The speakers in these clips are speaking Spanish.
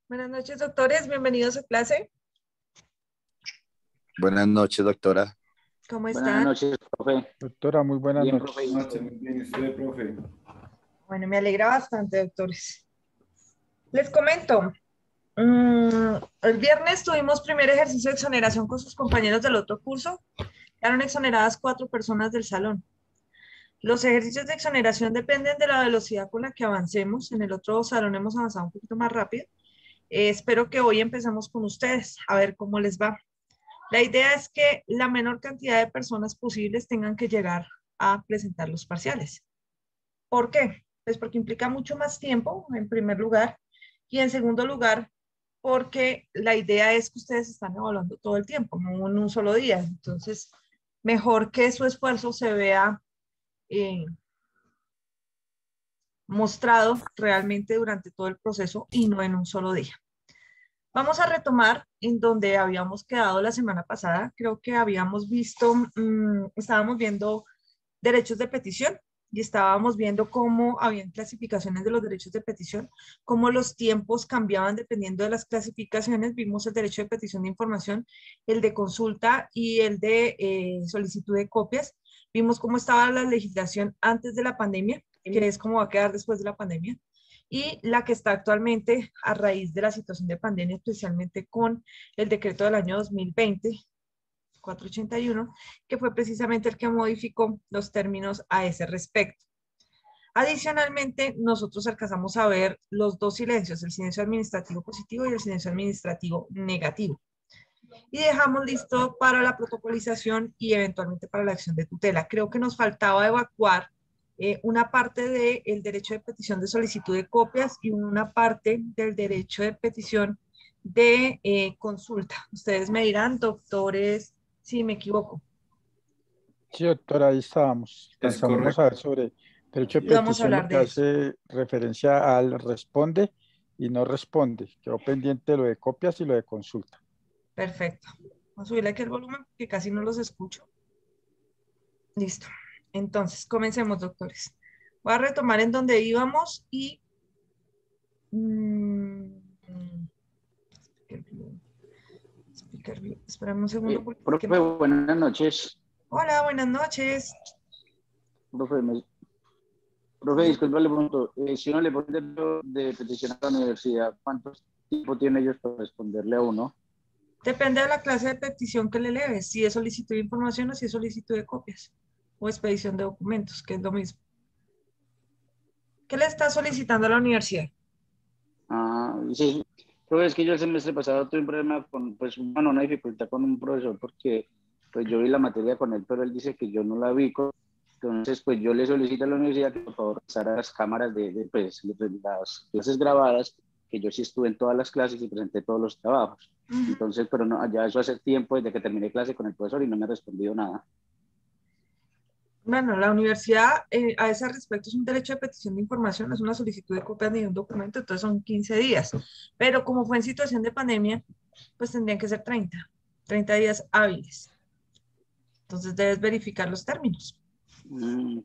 Buenas noches, doctores. Bienvenidos a clase. Buenas noches, doctora. ¿Cómo Buenas están? noches, profe. Doctora, muy buenas Bien, noches. profe. Noche, muy bien, usted, profe. Bueno, me alegra bastante, doctores. Les comento. El viernes tuvimos primer ejercicio de exoneración con sus compañeros del otro curso. Quedaron exoneradas 4 personas del salón. Los ejercicios de exoneración dependen de la velocidad con la que avancemos. En el otro salón hemos avanzado un poquito más rápido. Espero que hoy empecemos con ustedes, a ver cómo les va. La idea es que la menor cantidad de personas posibles tengan que llegar a presentar los parciales. ¿Por qué? Pues porque implica mucho más tiempo, en primer lugar, y en segundo lugar, porque la idea es que ustedes están evaluando todo el tiempo, no en un solo día. Entonces, mejor que su esfuerzo se vea eh, mostrado realmente durante todo el proceso y no en un solo día. Vamos a retomar en donde habíamos quedado la semana pasada. Creo que habíamos visto, estábamos viendo derechos de petición y estábamos viendo cómo habían clasificaciones de los derechos de petición, cómo los tiempos cambiaban dependiendo de las clasificaciones. Vimos el derecho de petición de información, el de consulta y el de solicitud de copias. Vimos cómo estaba la legislación antes de la pandemia, que es cómo va a quedar después de la pandemia, y la que está actualmente a raíz de la situación de pandemia, especialmente con el decreto del año 2020, 481, que fue precisamente el que modificó los términos a ese respecto. Adicionalmente, nosotros alcanzamos a ver los dos silencios, el silencio administrativo positivo y el silencio administrativo negativo. Y dejamos listo para la protocolización y eventualmente para la acción de tutela. Creo que nos faltaba evacuar una parte del derecho de petición de solicitud de copias y una parte del derecho de petición de consulta. Ustedes me dirán, doctores, si me equivoco. Sí, doctora, ahí estábamos. Es Alcanzamos a ver correcto. sobre derecho de Y vamos a petición, lo hablar que de eso. hace referencia al responde y no responde. Quedó pendiente lo de copias y lo de consulta. Perfecto. Vamos a subirle aquí el volumen porque casi no los escucho. Listo. Entonces, comencemos, doctores. Voy a retomar en donde íbamos y... Espérame un segundo porque es que Profe, buenas noches. Hola, buenas noches. Profe, profe, disculpe, le pregunto, si uno le pone de petición a la universidad, ¿cuánto tiempo tienen ellos para responderle a uno? Depende de la clase de petición que le eleves, si es solicitud de información o si es solicitud de copias o expedición de documentos, que es lo mismo. ¿Qué le está solicitando a la universidad? Sí, profe, es que yo el semestre pasado tuve un problema con, pues, bueno, una dificultad con un profesor porque pues yo vi la materia con él, pero él dice que yo no la vi. Entonces, pues yo le solicito a la universidad que por favor pasara las cámaras pues, de las clases grabadas, que yo sí estuve en todas las clases y presenté todos los trabajos. Entonces, pero no, ya eso hace tiempo desde que terminé clase con el profesor y no me ha respondido nada. Bueno, la universidad a ese respecto es un derecho de petición de información, es una solicitud de copias de un documento, entonces son 15 días. Pero como fue en situación de pandemia, pues tendrían que ser 30 días hábiles. Entonces debes verificar los términos. Mm,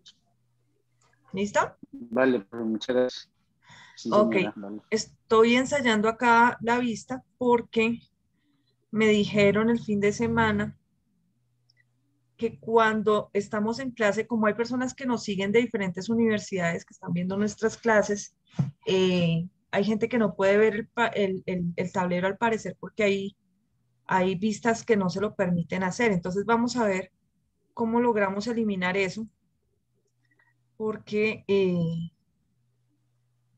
¿Listo? vale, pues muchas gracias. Sí, Ok, señora, vale. estoy ensayando acá la vista porque me dijeron el fin de semana que cuando estamos en clase, como hay personas que nos siguen de diferentes universidades que están viendo nuestras clases, hay gente que no puede ver el tablero al parecer porque hay vistas que no se lo permiten hacer. Entonces vamos a ver cómo logramos eliminar eso, porque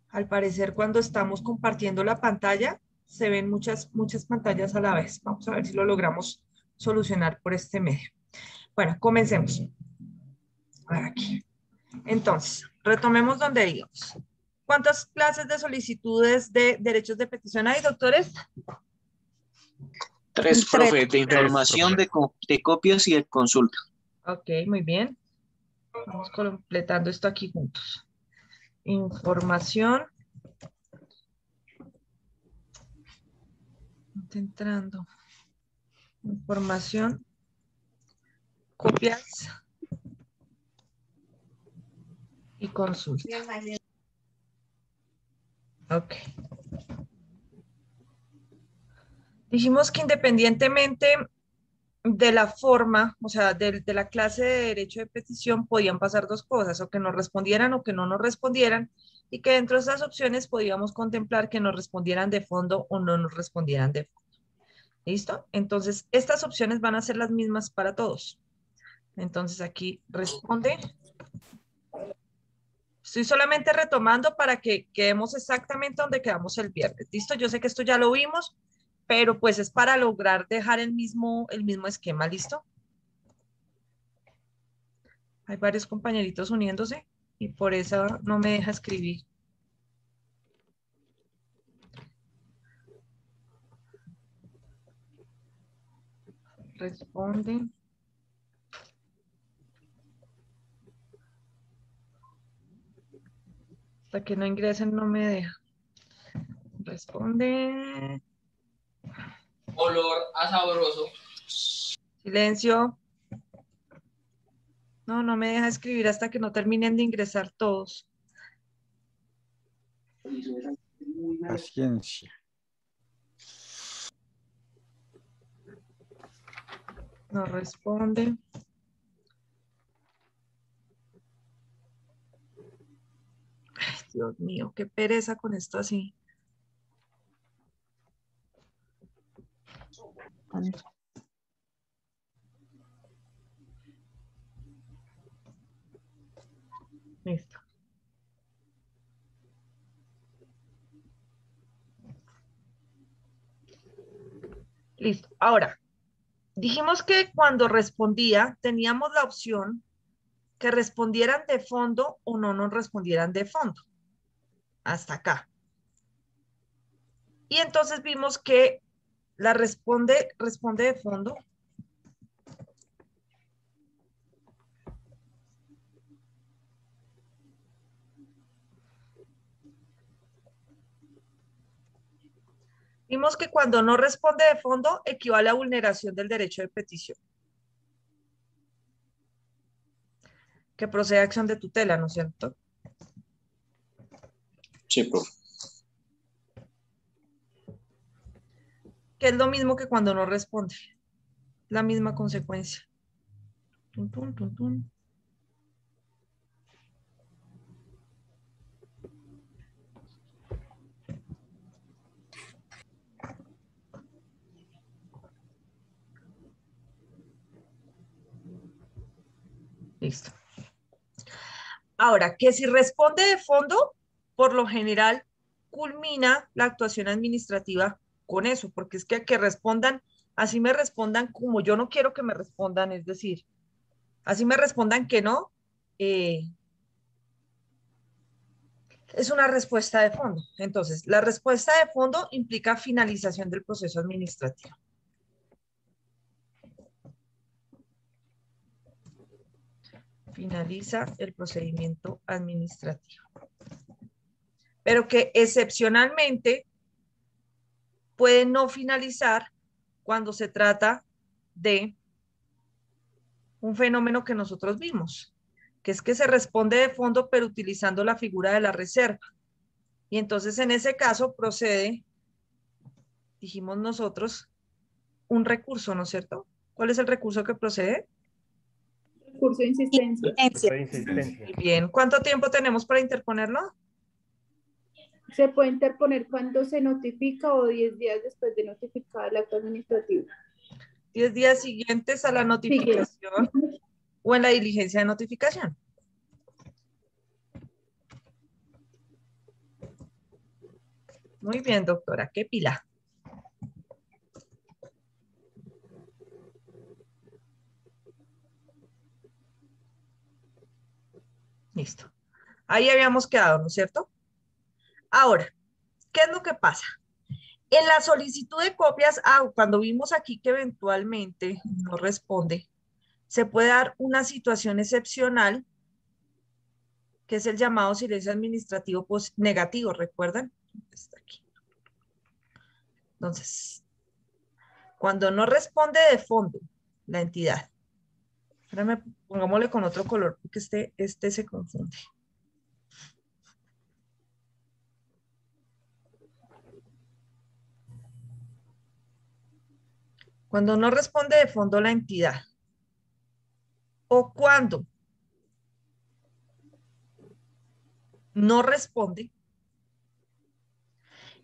al parecer cuando estamos compartiendo la pantalla se ven muchas pantallas a la vez. Vamos a ver si lo logramos solucionar por este medio. Bueno, comencemos. A ver aquí. Entonces, retomemos donde íbamos. ¿Cuántas clases de solicitudes de derechos de petición hay, doctores? Tres, profe, de información, de copias y de consulta. Ok, muy bien. Vamos completando esto aquí juntos. Información. Está entrando. Información. Copias. Y consulta. Ok. Dijimos que independientemente de la forma, o sea, de la clase de derecho de petición, podían pasar dos cosas, o que nos respondieran o que no nos respondieran, y que dentro de esas opciones podíamos contemplar que nos respondieran de fondo o no nos respondieran de fondo. ¿Listo? Entonces, estas opciones van a ser las mismas para todos. Entonces, aquí responde. Estoy solamente retomando para que quedemos exactamente donde quedamos el viernes. ¿Listo? Yo sé que esto ya lo vimos, pero pues es para lograr dejar el mismo esquema. ¿Listo? Hay varios compañeritos uniéndose y por eso no me deja escribir. Responde. Hasta que no ingresen no me deja. Responde. Olor a sabroso. Silencio. No, no me deja escribir hasta que no terminen de ingresar todos. Paciencia. No responde. Ay, Dios mío, qué pereza con esto así. Listo. Listo. Ahora, dijimos que cuando respondía teníamos la opción que respondieran de fondo o no nos respondieran de fondo. Hasta acá. Y entonces vimos que la responde de fondo. Vimos que cuando no responde de fondo equivale a vulneración del derecho de petición. Que procede a acción de tutela, ¿no es cierto? Sí, profe. Que es lo mismo que cuando no responde. La misma consecuencia. Tun, tun, tun, tun. Listo. Ahora, que si responde de fondo, por lo general, culmina la actuación administrativa con eso, porque es que respondan, así me respondan como yo no quiero que me respondan, es decir, así me respondan que no, es una respuesta de fondo. Entonces, la respuesta de fondo implica finalización del proceso administrativo. Finaliza el procedimiento administrativo. Pero que excepcionalmente puede no finalizar cuando se trata de un fenómeno que nosotros vimos, que es que se responde de fondo pero utilizando la figura de la reserva. Y entonces en ese caso procede, dijimos nosotros, un recurso, ¿no es cierto? ¿Cuál es el recurso que procede? Recurso de insistencia. De insistencia. Muy bien. ¿Cuánto tiempo tenemos para interponerlo? Se puede interponer cuando se notifica o 10 días después de notificar el acto administrativo. 10 días siguientes a la notificación o en la diligencia de notificación. Muy bien, doctora. ¿Qué pila? Listo. Ahí habíamos quedado, ¿no es cierto? Ahora, ¿qué es lo que pasa? En la solicitud de copias, cuando vimos aquí que eventualmente no responde, se puede dar una situación excepcional, que es el llamado silencio administrativo negativo, ¿recuerdan? Está aquí. Entonces, cuando no responde de fondo la entidad, espérame, pongámosle con otro color porque este se confunde. Cuando no responde de fondo la entidad. O cuando no responde,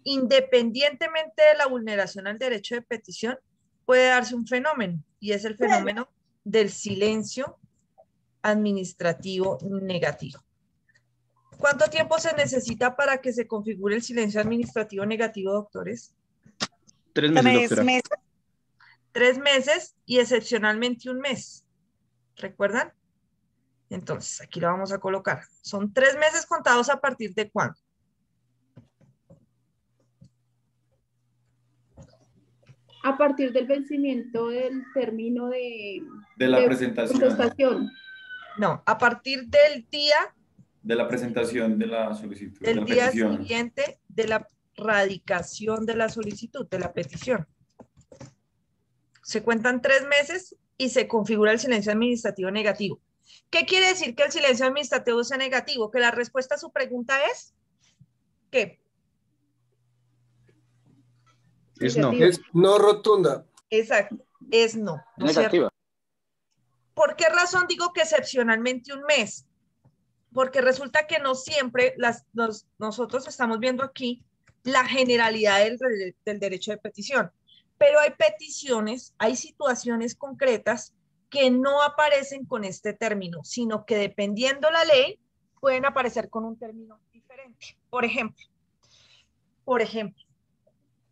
independientemente de la vulneración al derecho de petición, puede darse un fenómeno, y es el fenómeno del silencio administrativo negativo. ¿Cuánto tiempo se necesita para que se configure el silencio administrativo negativo, doctores? 3 meses, doctora. 3 meses y excepcionalmente 1 mes. ¿Recuerdan? Entonces, aquí lo vamos a colocar. Son 3 meses contados a partir de ¿cuándo? A partir del vencimiento del término de la presentación. contestación. No, a partir del día De la presentación de la solicitud. de del la día petición. siguiente de la radicación de la solicitud, de la petición. Se cuentan 3 meses y se configura el silencio administrativo negativo. ¿Qué quiere decir que el silencio administrativo sea negativo? Que la respuesta a su pregunta es ¿qué? Es no. Negativo. Es no rotunda. Exacto, es no. ¿No es Negativa. cierto? ¿Por qué razón digo que excepcionalmente 1 mes? Porque resulta que no siempre nosotros estamos viendo aquí la generalidad del derecho de petición, pero hay peticiones, hay situaciones concretas que no aparecen con este término, sino que dependiendo la ley pueden aparecer con un término diferente. Por ejemplo,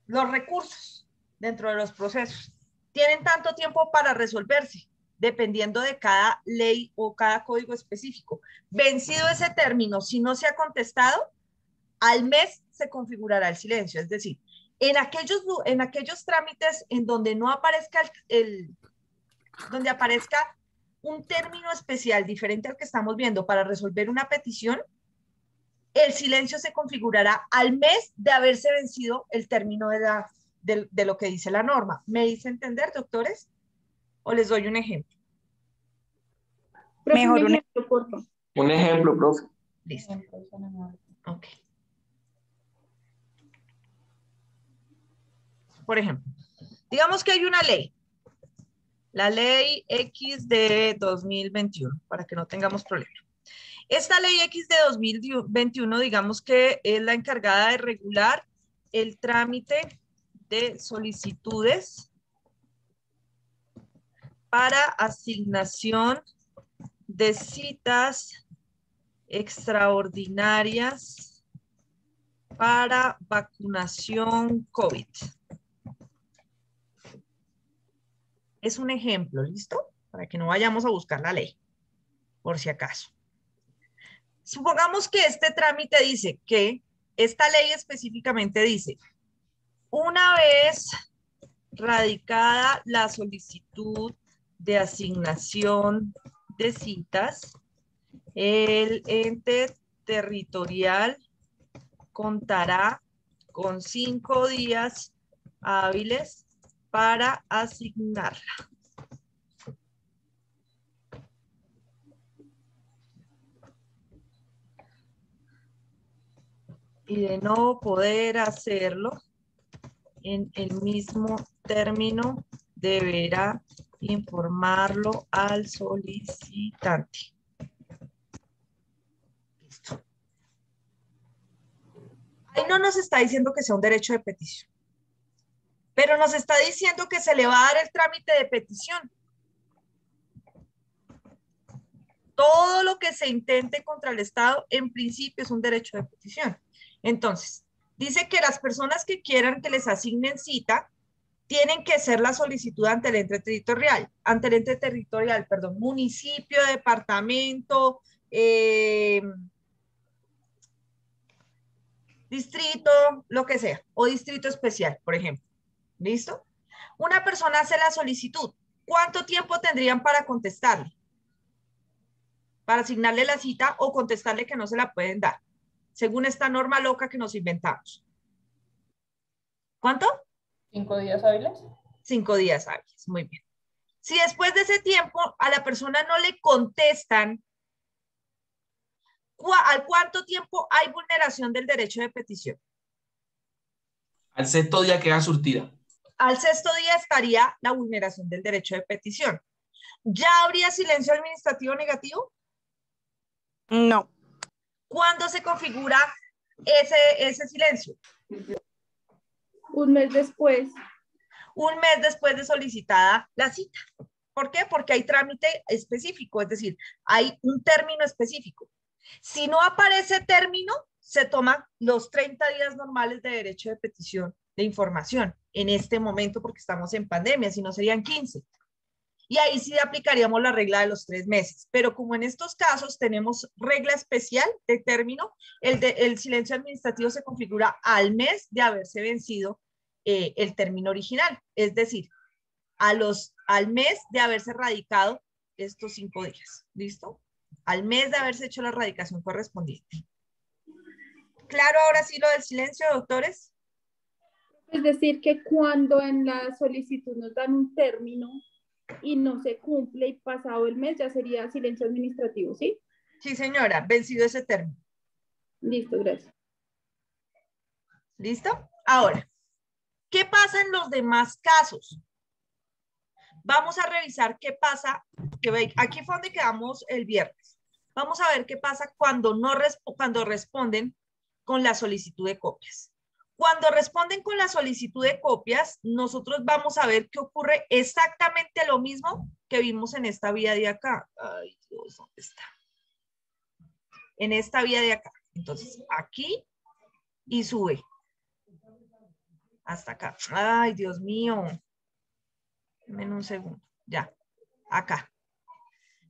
los recursos dentro de los procesos tienen tanto tiempo para resolverse, dependiendo de cada ley o cada código específico. Vencido ese término, si no se ha contestado, al mes se configurará el silencio. Es decir, en aquellos trámites en donde no aparezca donde aparezca un término especial diferente al que estamos viendo para resolver una petición, el silencio se configurará al mes de haberse vencido el término de lo que dice la norma. ¿Me hice entender, doctores? ¿O les doy un ejemplo? Profe, Mejor un un ejemplo, por favor. Un ejemplo, profe. Listo. Ok. Por ejemplo, digamos que hay una ley, la ley X de 2021, para que no tengamos problema. Esta ley X de 2021, digamos que es la encargada de regular el trámite de solicitudes para asignación de citas extraordinarias para vacunación COVID. Es un ejemplo, ¿listo? Para que no vayamos a buscar la ley, por si acaso. Supongamos que este trámite dice que esta ley específicamente dice, una vez radicada la solicitud de asignación de citas, el ente territorial contará con 5 días hábiles para asignarla. Y de no poder hacerlo, en el mismo término deberá informarlo al solicitante. Listo. Ahí no nos está diciendo que sea un derecho de petición, pero nos está diciendo que se le va a dar el trámite de petición. Todo lo que se intente contra el Estado, en principio, es un derecho de petición. Entonces, dice que las personas que quieran que les asignen cita tienen que hacer la solicitud ante el ente territorial, municipio, departamento, distrito, lo que sea, o distrito especial, por ejemplo. ¿Listo? Una persona hace la solicitud. ¿Cuánto tiempo tendrían para contestarle? Para asignarle la cita o contestarle que no se la pueden dar, según esta norma loca que nos inventamos. ¿Cuánto? 5 días hábiles. 5 días hábiles, muy bien. Si después de ese tiempo a la persona no le contestan, ¿al cuánto tiempo hay vulneración del derecho de petición? Al sexto día queda surtida. Al sexto día estaría la vulneración del derecho de petición. ¿Ya habría silencio administrativo negativo? No. ¿Cuándo se configura ese silencio? Un mes después. Un mes después de solicitada la cita. ¿Por qué? Porque hay trámite específico, es decir, hay un término específico. Si no aparece término, se toman los 30 días normales de derecho de petición de información en este momento porque estamos en pandemia, si no serían 15. Y ahí sí aplicaríamos la regla de los 3 meses. Pero como en estos casos tenemos regla especial de término, el silencio administrativo se configura al mes de haberse vencido el término original. Es decir, al mes de haberse radicado estos 5 días. ¿Listo? Al mes de haberse hecho la radicación correspondiente. ¿Claro ahora sí lo del silencio, doctores? Es decir, que cuando en la solicitud nos dan un término y no se cumple y pasado el mes ya sería silencio administrativo, ¿sí? Sí, señora, vencido ese término. Listo, gracias. ¿Listo? Ahora, ¿qué pasa en los demás casos? Vamos a revisar qué pasa, aquí fue donde quedamos el viernes. Vamos a ver qué pasa cuando responden con la solicitud de copias. Cuando responden con la solicitud de copias, nosotros vamos a ver que ocurre exactamente lo mismo que vimos en esta vía de acá. Ay, Dios, ¿dónde está? En esta vía de acá. Entonces, aquí y sube. Hasta acá. Ay, Dios mío. Denme un segundo. Ya. Acá.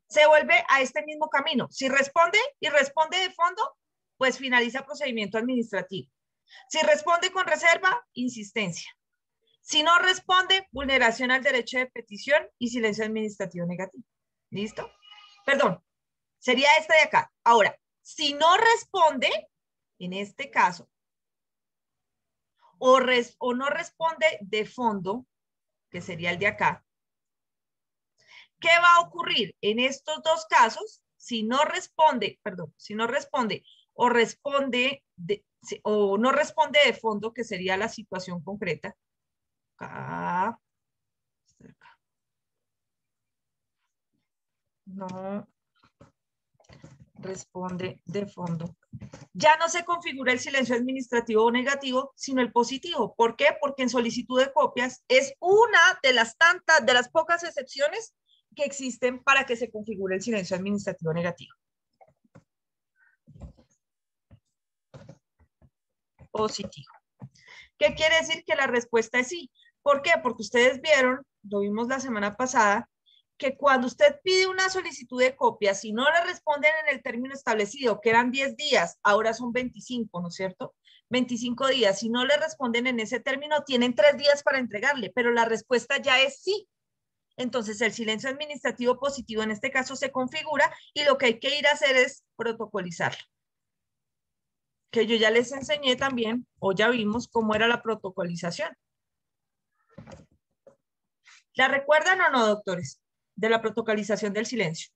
Se vuelve a este mismo camino. Si responde y responde de fondo, pues finaliza procedimiento administrativo. Si responde con reserva, insistencia. Si no responde, vulneración al derecho de petición y silencio administrativo negativo. ¿Listo? Perdón, sería esta de acá. Ahora, si no responde, en este caso, o no responde de fondo, que sería el de acá, ¿qué va a ocurrir en estos dos casos? Si no responde o no responde de fondo, que sería la situación concreta. Acá. No responde de fondo. Ya no se configura el silencio administrativo o negativo, sino el positivo. ¿Por qué? Porque en solicitud de copias es una de las pocas excepciones que existen para que se configure el silencio administrativo negativo. Positivo. ¿Qué quiere decir? Que la respuesta es sí. ¿Por qué? Porque ustedes vieron, lo vimos la semana pasada, que cuando usted pide una solicitud de copia, si no le responden en el término establecido, que eran 10 días, ahora son 25, ¿no es cierto? 25 días. Si no le responden en ese término, tienen 3 días para entregarle, pero la respuesta ya es sí. Entonces, el silencio administrativo positivo en este caso se configura y lo que hay que ir a hacer es protocolizarlo. Que yo ya les enseñé también, o ya vimos cómo era la protocolización. ¿La recuerdan o no, doctores? De la protocolización del silencio.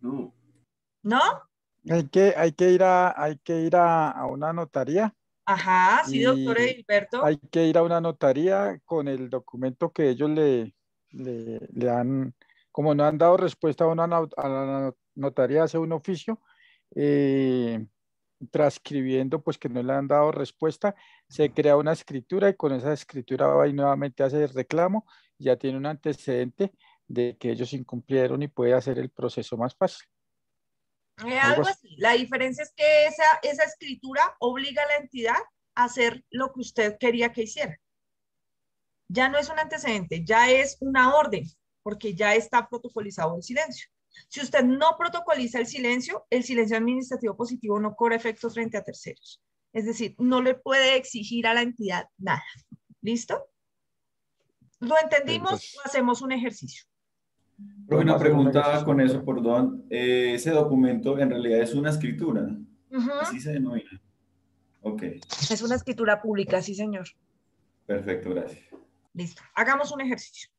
No. ¿No? Hay que ir a una notaría. Ajá, sí, doctor Y Edilberto. hay que ir a una notaría con el documento que ellos le han, como no han dado respuesta a la notaría, hace un oficio transcribiendo pues que no le han dado respuesta, se crea una escritura y con esa escritura va y nuevamente hace el reclamo, ya tiene un antecedente de que ellos incumplieron y puede hacer el proceso más fácil. Algo así. La diferencia es que esa escritura obliga a la entidad a hacer lo que usted quería que hiciera. Ya no es un antecedente, ya es una orden, porque ya está protocolizado el silencio. Si usted no protocoliza el silencio administrativo positivo no cobra efectos frente a terceros. Es decir, no le puede exigir a la entidad nada. ¿Listo? ¿Lo entendimos? Entonces, o hacemos un ejercicio? Pero una pregunta con eso, perdón. Ese documento en realidad es una escritura. Así se denomina. Ok. Es una escritura pública, sí, señor. Perfecto, gracias. Listo. Hagamos un ejercicio.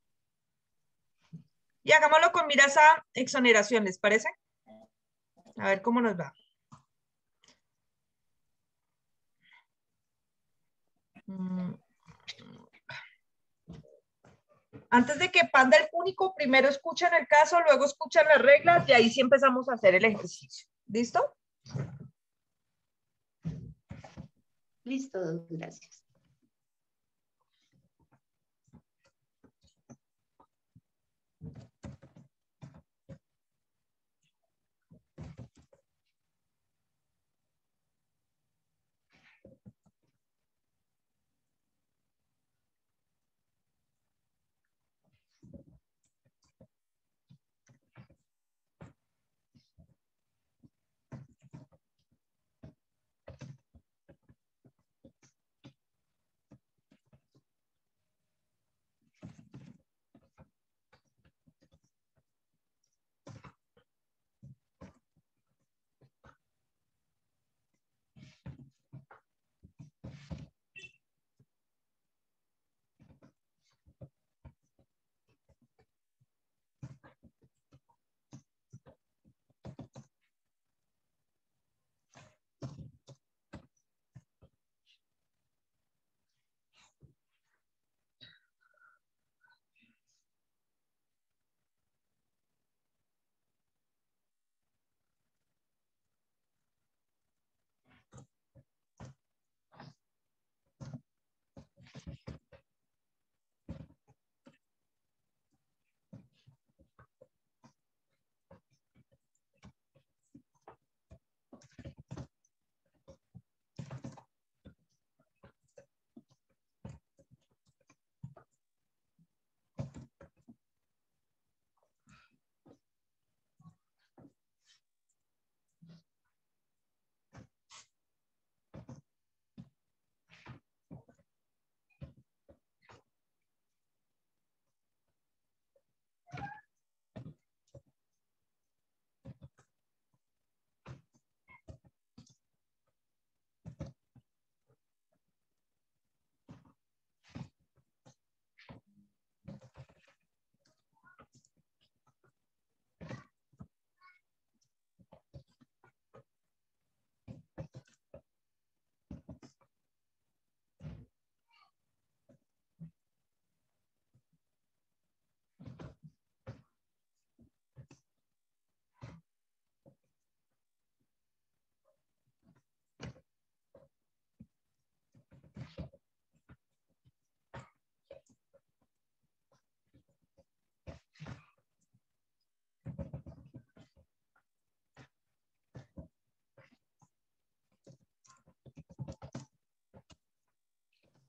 Y hagámoslo con miras a exoneración, ¿les parece? A ver cómo nos va. Antes de que Panda el Púnico, primero escuchen el caso, luego escuchan las reglas y ahí sí empezamos a hacer el ejercicio. ¿Listo? Listo, gracias.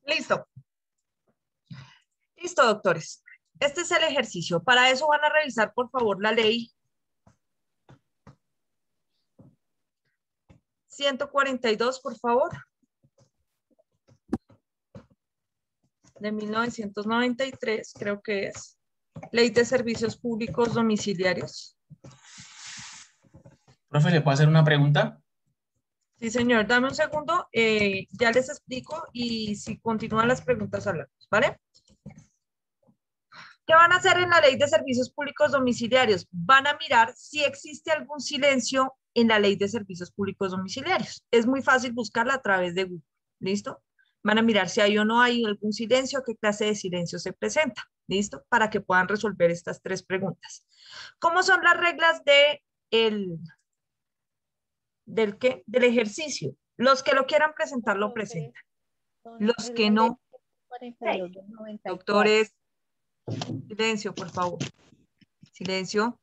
Listo. Listo, doctores. Este es el ejercicio. Para eso van a revisar, por favor, la ley 142, por favor, de 1993, creo que es. Ley de Servicios Públicos Domiciliarios. Profe, ¿le puedo hacer una pregunta? Sí, señor. Dame un segundo. Ya les explico y si continúan las preguntas hablamos, ¿vale? ¿Qué van a hacer en la Ley de Servicios Públicos Domiciliarios? Van a mirar si existe algún silencio en la Ley de Servicios Públicos Domiciliarios. Es muy fácil buscarla a través de Google. ¿Listo? Van a mirar si hay o no hay algún silencio, qué clase de silencio se presenta. ¿Listo? Para que puedan resolver estas tres preguntas. ¿Cómo son las reglas del ejercicio? Los que lo quieran presentar lo presentan. Los que no. Doctores, silencio, por favor. Silencio.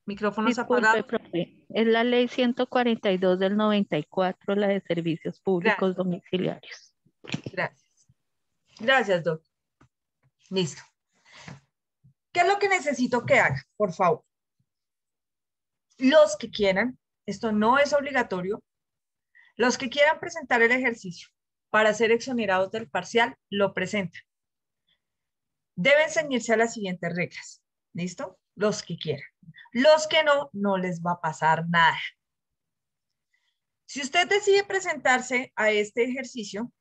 Micrófonos Disculpe, apagados. profe. Es la ley 142 del 94, la de servicios públicos domiciliarios. Gracias. Gracias, doctor. Listo. ¿Qué es lo que necesito que haga? Por favor. Los que quieran, esto no es obligatorio, los que quieran presentar el ejercicio para ser exonerados del parcial, lo presentan. Deben ceñirse a las siguientes reglas. ¿Listo? Los que quieran. Los que no, no les va a pasar nada. Si usted decide presentarse a este ejercicio,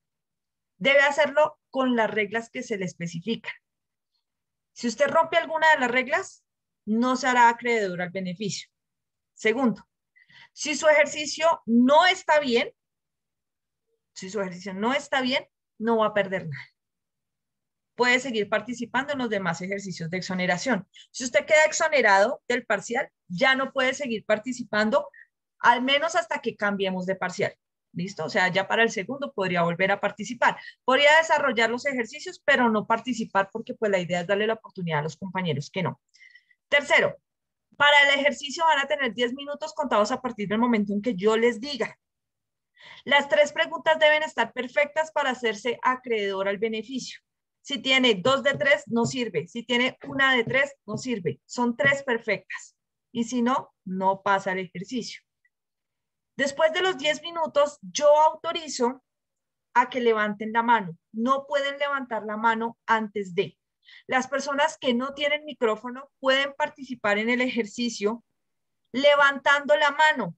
debe hacerlo con las reglas que se le especifican. Si usted rompe alguna de las reglas, no se hará acreedor al beneficio. Segundo, si su ejercicio no está bien, no va a perder nada. Puede seguir participando en los demás ejercicios de exoneración. Si usted queda exonerado del parcial, ya no puede seguir participando, al menos hasta que cambiemos de parcial. ¿Listo? O sea, ya para el segundo podría volver a participar. Podría desarrollar los ejercicios, pero no participar porque pues la idea es darle la oportunidad a los compañeros que no. Tercero, para el ejercicio van a tener 10 minutos contados a partir del momento en que yo les diga. Las 3 preguntas deben estar perfectas para hacerse acreedor al beneficio. Si tiene 2 de 3, no sirve. Si tiene 1 de 3, no sirve. Son 3 perfectas. Y si no, no pasa el ejercicio. Después de los 10 minutos, yo autorizo a que levanten la mano. No pueden levantar la mano antes de. Las personas que no tienen micrófono pueden participar en el ejercicio levantando la mano.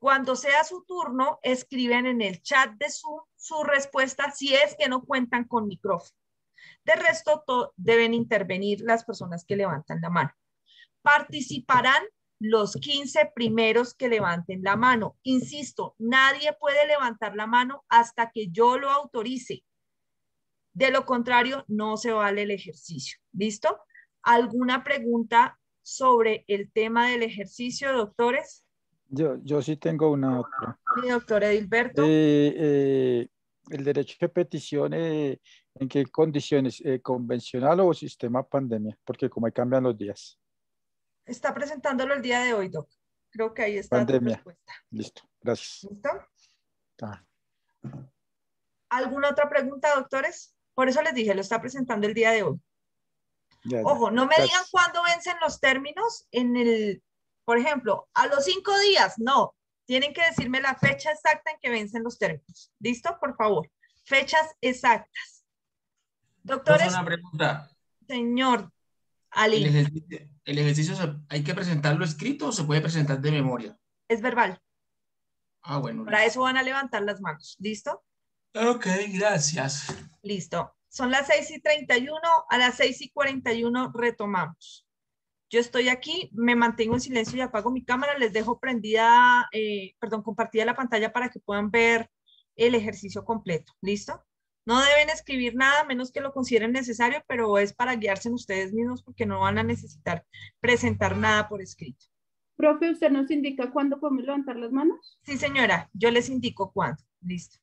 Cuando sea su turno, escriben en el chat de Zoom su respuesta si es que no cuentan con micrófono. De resto, deben intervenir las personas que levantan la mano. Participarán los 15 primeros que levanten la mano. Insisto, nadie puede levantar la mano hasta que yo lo autorice. De lo contrario, no se vale el ejercicio. ¿Listo? ¿Alguna pregunta sobre el tema del ejercicio, doctores? Yo sí tengo una otra. Mi doctor Edilberto. El derecho de petición, ¿en qué condiciones? ¿Convencional o sistema pandemia? Porque como ahí cambian los días. Está presentándolo el día de hoy, doc. Creo que ahí está Pandemia. tu respuesta. Listo, gracias. ¿Listo? Ah. ¿Alguna otra pregunta, doctores? Por eso les dije, lo está presentando el día de hoy. Ojo, no me gracias. digan cuándo vencen los términos en el, por ejemplo, a los 5 días, no. Tienen que decirme la fecha exacta en que vencen los términos. ¿Listo? Por favor. Fechas exactas. Doctores. Una pregunta. Señor Ali. ¿El ejercicio hay que presentarlo escrito o se puede presentar de memoria? Es verbal. Ah, bueno. Para eso van a levantar las manos. ¿Listo? Ok, gracias. Listo. Son las 6:31. A las 6:41 retomamos. Yo estoy aquí, me mantengo en silencio y apago mi cámara. Les dejo prendida, compartida la pantalla para que puedan ver el ejercicio completo. ¿Listo? No deben escribir nada, menos que lo consideren necesario, pero es para guiarse en ustedes mismos porque no van a necesitar presentar nada por escrito. Profe, ¿usted nos indica cuándo podemos levantar las manos? Sí, señora, yo les indico cuándo. Listo.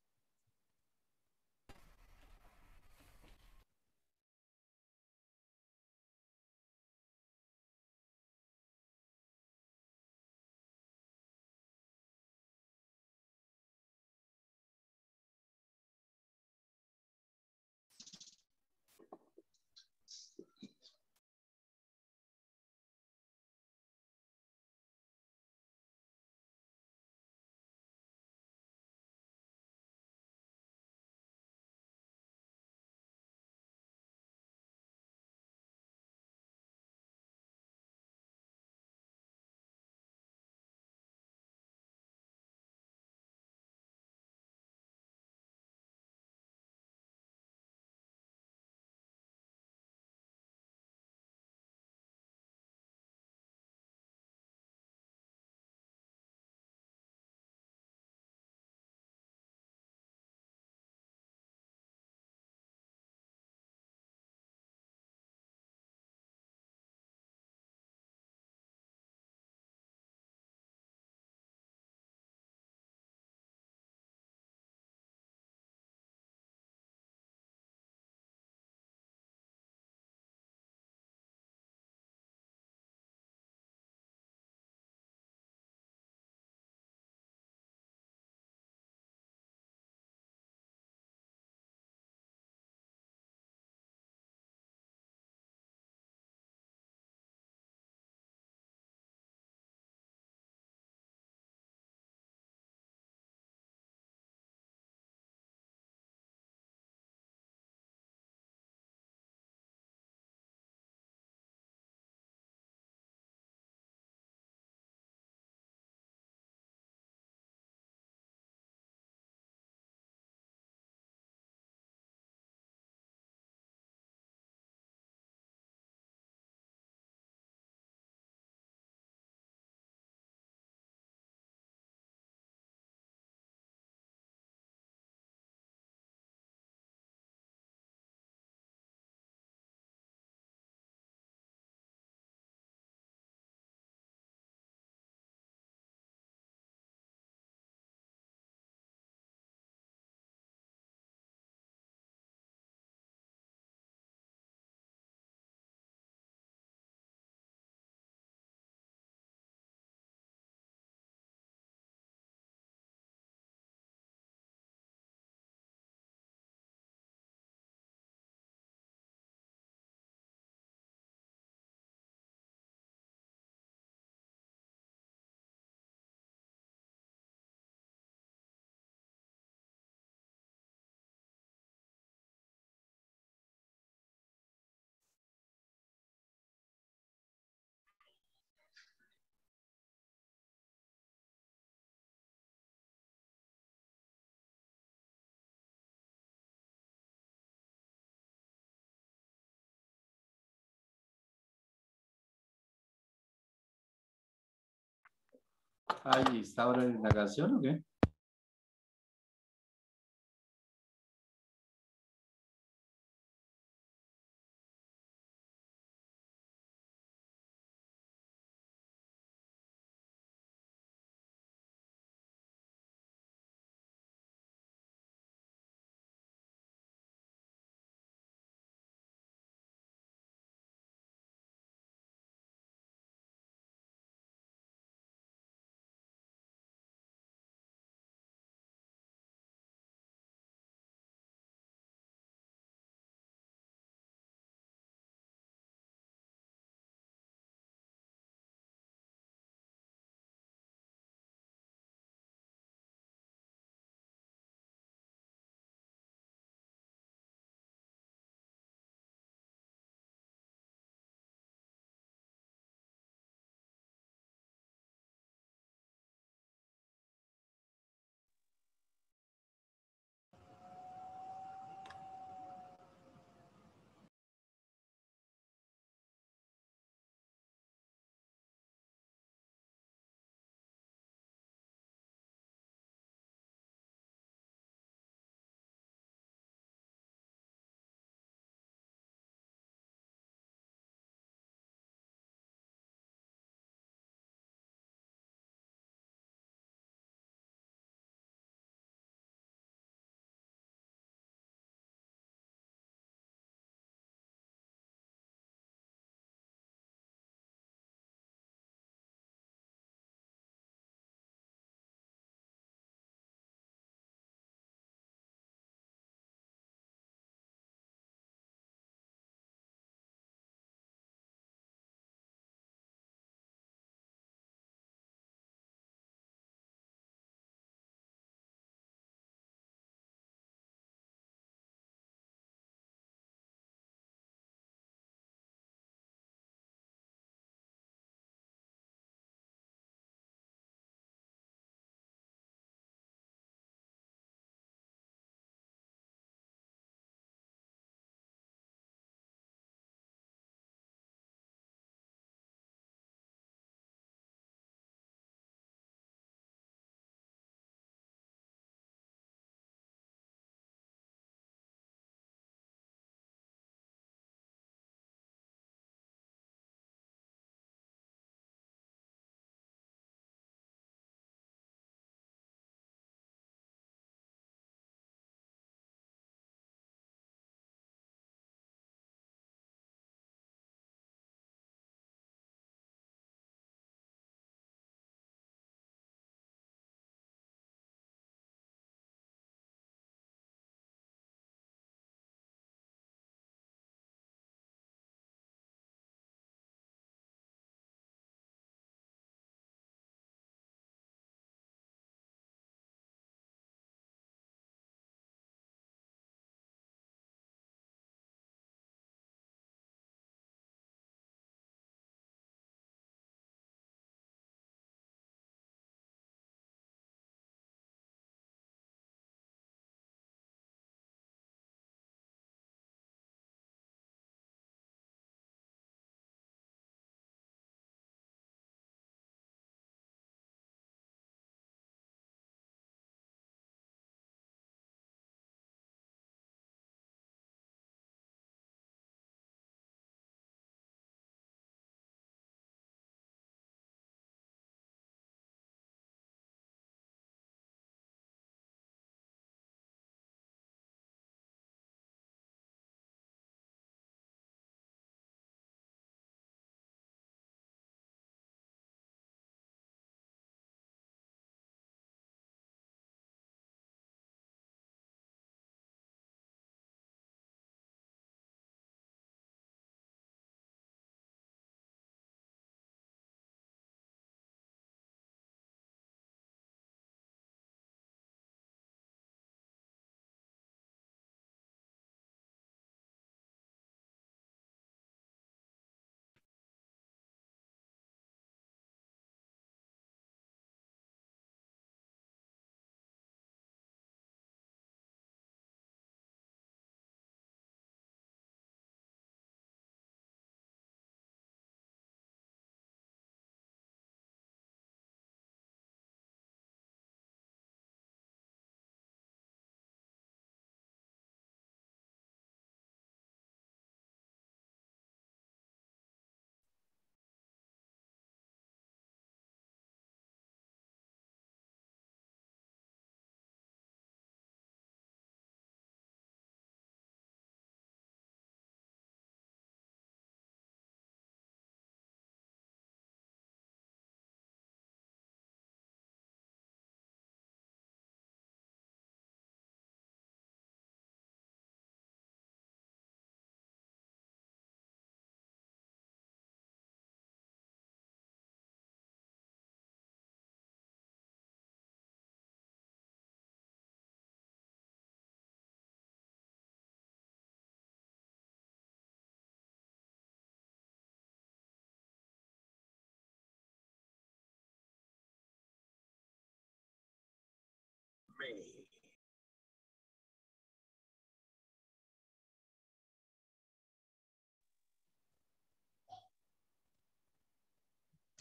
Ahí está ahora la indagación, ¿o qué?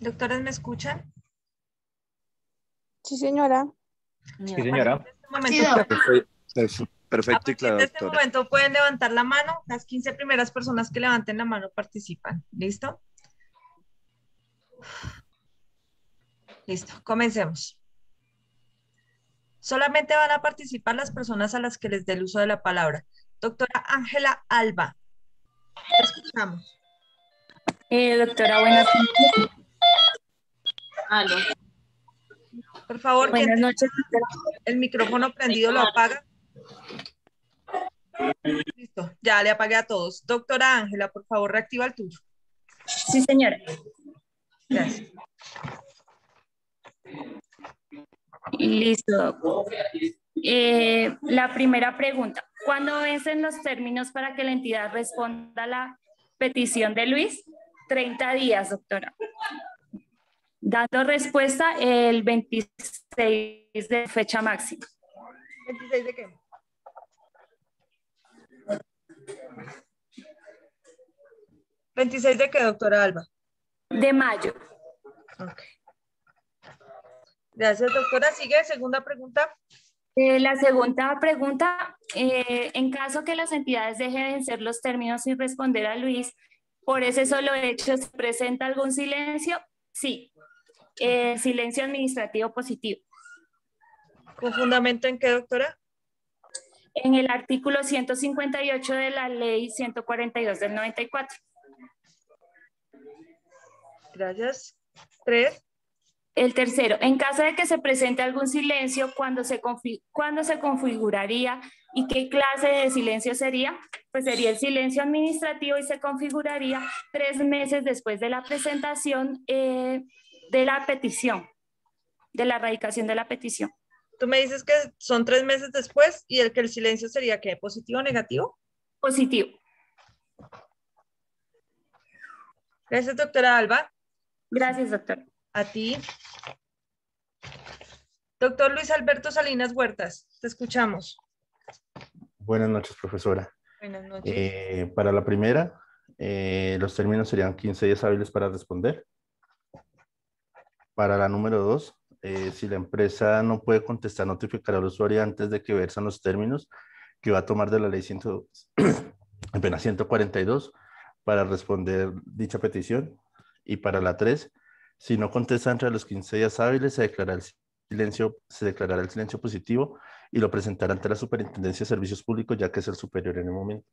Doctores, ¿me escuchan? Sí, señora. Sí, señora. Perfecto y claro, En este doctora. momento pueden levantar la mano. Las 15 primeras personas que levanten la mano participan. ¿Listo? Listo, comencemos. Solamente van a participar las personas a las que les dé el uso de la palabra. Doctora Ángela Alba. Te escuchamos. Doctora, buenas noches. Aló. Por favor, buenas noches. El micrófono prendido lo apaga. Listo, ya le apagué a todos. Doctora Ángela, por favor, reactiva el tuyo. Sí, señora. Gracias. Listo. La primera pregunta. ¿Cuándo vencen los términos para que la entidad responda a la petición de Luis? 30 días, doctora. Dando respuesta el 26 de fecha máxima. ¿26 de qué? ¿26 de qué, doctora Alba? De mayo. Ok. Gracias, doctora. Sigue, segunda pregunta. La segunda pregunta, en caso que las entidades dejen de vencer los términos sin responder a Luis, por ese solo hecho, ¿se presenta algún silencio? Sí. Silencio administrativo positivo. ¿Con fundamento en qué, doctora? En el artículo 158 de la ley 142 del 94. Gracias. 3. El tercero, en caso de que se presente algún silencio, ¿cuándo se configuraría y qué clase de silencio sería? Pues sería el silencio administrativo y se configuraría 3 meses después de la presentación de la petición, de la radicación de la petición. Tú me dices que son 3 meses después y el silencio sería ¿qué? ¿Positivo o negativo? Positivo. Gracias, doctora Alba. Gracias, doctora. A ti. Doctor Luis Alberto Salinas Huertas, te escuchamos. Buenas noches, profesora. Buenas noches. Para la primera, los términos serían 15 días hábiles para responder. Para la número 2, si la empresa no puede contestar, notificar al usuario antes de que versan los términos que va a tomar de la ley 142 para responder dicha petición. Y para la 3, si no contesta entre los 15 días hábiles, se declarará el silencio positivo y lo presentará ante la Superintendencia de Servicios Públicos, ya que es el superior en el momento.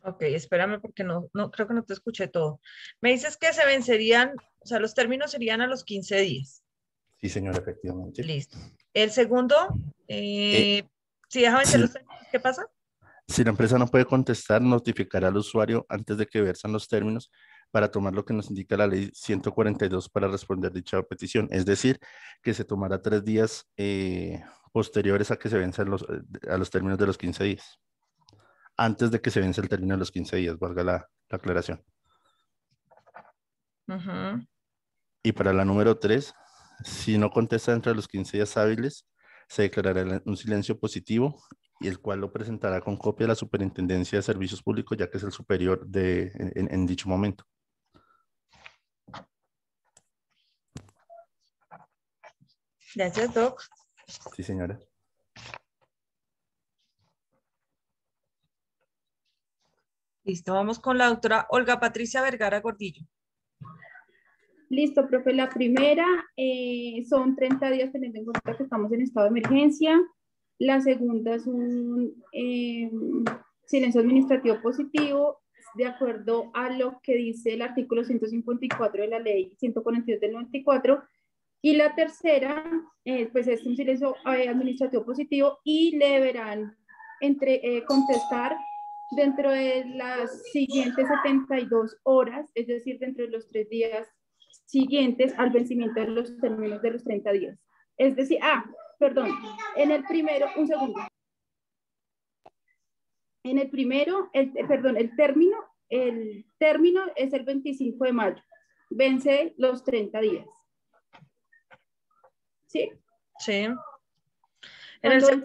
Ok, espérame porque no creo que no te escuché todo. Me dices que se vencerían, o sea, los términos serían a los 15 días. Sí, señora, efectivamente. Listo. El segundo, si deja vencer los términos, ¿qué pasa? Si la empresa no puede contestar, notificará al usuario antes de que versαν los términos para tomar lo que nos indica la ley 142 para responder dicha petición. Es decir, que se tomará 3 días posteriores a que se venzan a los términos de los 15 días. Antes de que se vence el término de los 15 días, valga la aclaración. Y para la número 3, si no contesta entre los 15 días hábiles, se declarará un silencio positivo y el cual lo presentará con copia de la Superintendencia de Servicios Públicos, ya que es el superior en dicho momento. Gracias, Doc. Sí, señora. Listo, vamos con la doctora Olga Patricia Vergara Gordillo. Listo, profe. La primera son 30 días teniendo en cuenta que estamos en estado de emergencia. La segunda es un silencio administrativo positivo, de acuerdo a lo que dice el artículo 154 de la ley 142 del 94. Y la tercera, pues es un silencio administrativo positivo y le deberán contestar dentro de las siguientes 72 horas, es decir, dentro de los 3 días siguientes al vencimiento de los términos de los 30 días. Es decir, perdón, en el primero, un segundo. En el primero, el término es el 25 de mayo. Vence los 30 días. ¿Sí? Sí. Entonces el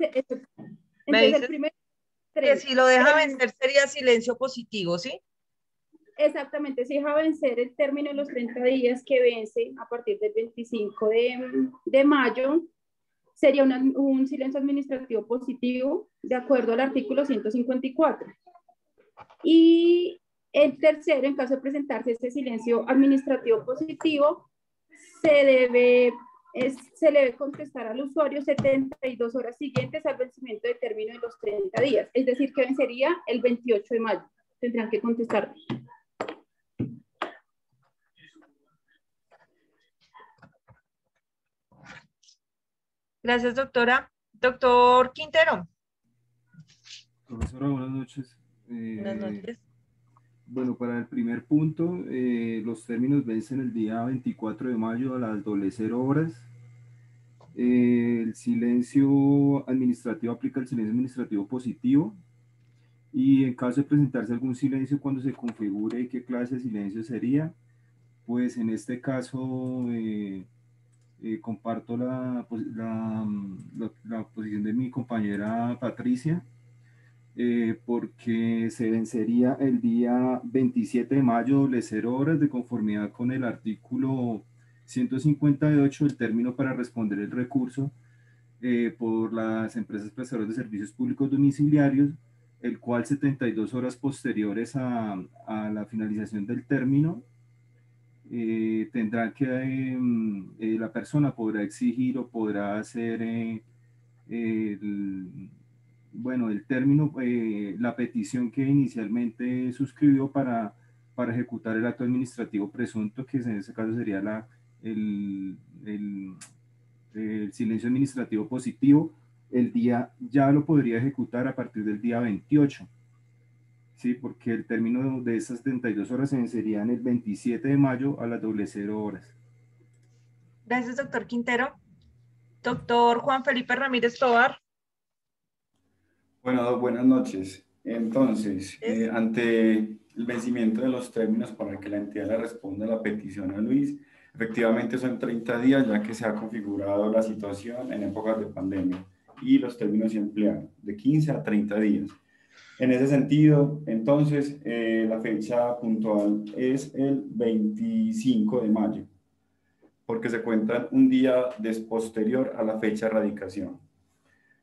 primero, que si lo deja vencer sería silencio positivo, ¿sí? Exactamente, se deja vencer el término de los 30 días que vence a partir del 25 de mayo. Sería un silencio administrativo positivo de acuerdo al artículo 154. Y el tercero, en caso de presentarse este silencio administrativo positivo, se le debe contestar al usuario 72 horas siguientes al vencimiento del término de los 30 días, es decir, que vencería el 28 de mayo. Tendrán que contestar. Gracias, doctora. Doctor Quintero. Profesora, buenas noches. Buenas noches. Bueno, para el primer punto, los términos vencen el día 24 de mayo a las 00 horas. El silencio administrativo aplica el silencio administrativo positivo. Y en caso de presentarse algún silencio, cuando se configure qué clase de silencio sería, pues en este caso comparto la posición de mi compañera Patricia, porque se vencería el día 27 de mayo, 0 horas, de conformidad con el artículo 158, el término para responder el recurso por las empresas prestadoras de servicios públicos domiciliarios, el cual 72 horas posteriores a la finalización del término tendrá que, la persona podrá exigir o podrá hacer el término, la petición que inicialmente suscribió para ejecutar el acto administrativo presunto, que en ese caso sería el silencio administrativo positivo. El día ya lo podría ejecutar a partir del día 28, ¿sí? Porque el término de esas 72 horas se vencería en el 27 de mayo a las 00 horas. Gracias, doctor Quintero. Doctor Juan Felipe Ramírez Tovar. Bueno, buenas noches. Entonces, ante el vencimiento de los términos para que la entidad le responda a la petición a Luis, efectivamente son 30 días, ya que se ha configurado la situación en épocas de pandemia y los términos se emplean de 15 a 30 días. En ese sentido, entonces, la fecha puntual es el 25 de mayo, porque se cuentan un día posterior a la fecha de radicación.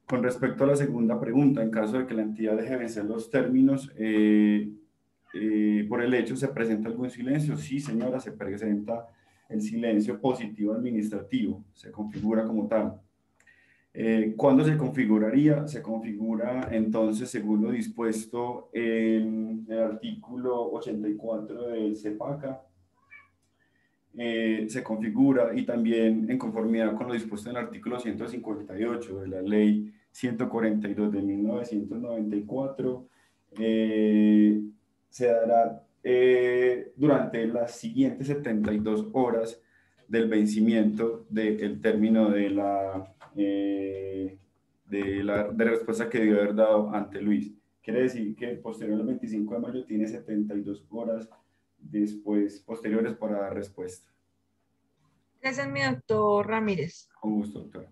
Con respecto a la segunda pregunta, en caso de que la entidad deje vencer los términos, por el hecho, ¿se presenta algún silencio? Sí, señora, se presenta el silencio positivo administrativo, se configura como tal. ¿Cuándo se configuraría? Se configura entonces según lo dispuesto en el artículo 84 del CEPACA. Se configura y también en conformidad con lo dispuesto en el artículo 158 de la ley 142 de 1994, se dará durante las siguientes 72 horas del vencimiento del término de la respuesta que debió haber dado ante Luis. Quiere decir que posterior al 25 de mayo tiene 72 horas después, posteriores para dar respuesta. Gracias, mi doctor Ramírez. Con gusto, doctora.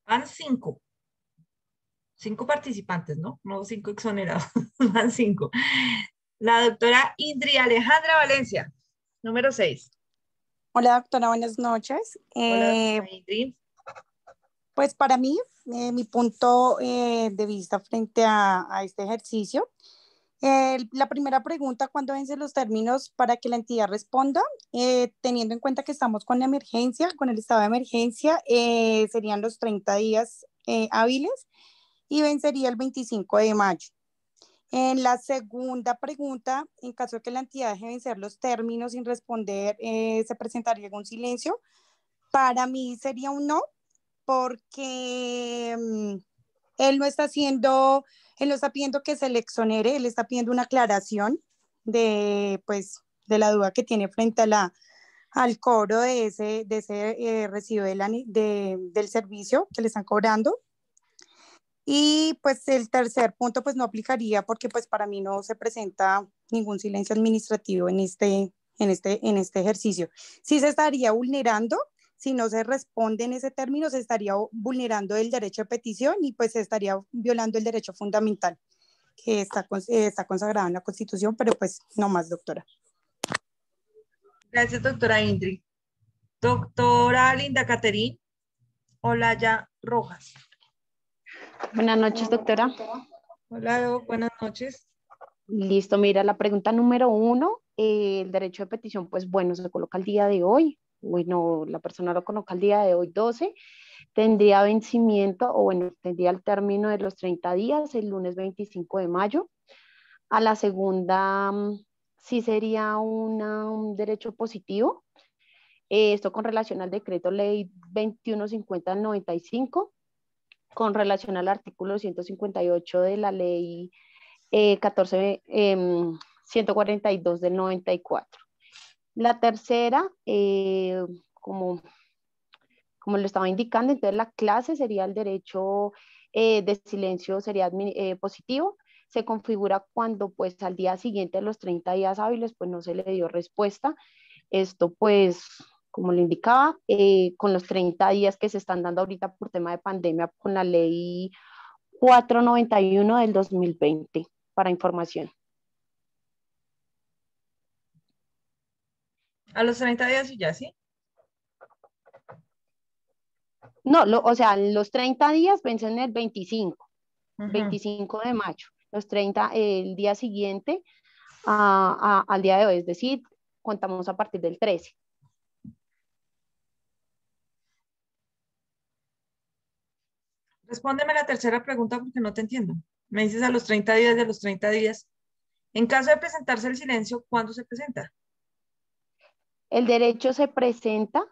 Van 5. 5 participantes, ¿no? No 5 exonerados, van 5. La doctora Indri Alejandra Valencia, número 6. Hola, doctora, buenas noches. Hola, Indri. Pues para mí, mi punto de vista frente a este ejercicio, la primera pregunta, ¿cuándo vencen los términos para que la entidad responda? Teniendo en cuenta que estamos con la emergencia, con el estado de emergencia, serían los 30 días hábiles y vencería el 25 de mayo. En la segunda pregunta, en caso de que la entidad deje vencer los términos sin responder, ¿se presentaría algún silencio? Para mí sería un no, porque él no está pidiendo que se le exonere, él está pidiendo una aclaración de la duda que tiene frente al cobro de ese recibo del servicio que le están cobrando. Y pues el tercer punto pues no aplicaría porque pues para mí no se presenta ningún silencio administrativo en este ejercicio. Sí se estaría vulnerando, si no se responde en ese término, se estaría vulnerando el derecho de petición y pues se estaría violando el derecho fundamental. que está consagrado en la Constitución, pero pues no más, doctora. Gracias, doctora Indri. Doctora Linda Caterín Olaya Rojas. Buenas noches, doctora. Hola, Doc, buenas noches. Listo, mira, la pregunta número 1, el derecho de petición, pues bueno, se coloca el día de hoy. Bueno, la persona lo coloca el día de hoy, 12. Tendría vencimiento, o bueno, tendría el término de los 30 días, el lunes 25 de mayo. A la segunda, sí sería un derecho positivo. Esto con relación al decreto ley 2150/95, con relación al artículo 158 de la ley 142 del 94. La tercera, como lo estaba indicando, entonces la clase sería el derecho de silencio, sería positivo. Se configura cuando pues al día siguiente de los 30 días hábiles pues no se le dio respuesta. Esto pues, como le indicaba, con los 30 días que se están dando ahorita por tema de pandemia con la ley 491 del 2020, para información. A los 30 días y ya, ¿sí? No, o sea, los 30 días vencen el 25 de mayo. Los 30, el día siguiente al día de hoy, es decir, contamos a partir del 13. Respóndeme la tercera pregunta porque no te entiendo. Me dices a los 30 días de los 30 días. En caso de presentarse el silencio, ¿cuándo se presenta? El derecho se presenta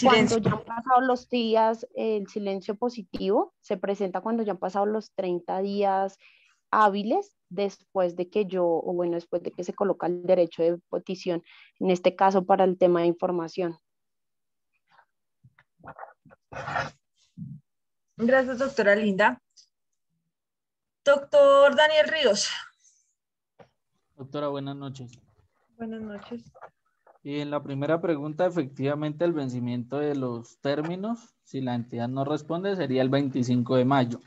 cuando ya han pasado los días, el silencio positivo se presenta cuando ya han pasado los 30 días hábiles después de que después de que se coloca el derecho de petición, en este caso para el tema de información. Gracias, doctora Linda. Doctor Daniel Ríos. Doctora, buenas noches. Buenas noches. Y en la primera pregunta, efectivamente, el vencimiento de los términos, si la entidad no responde, sería el 25 de mayo.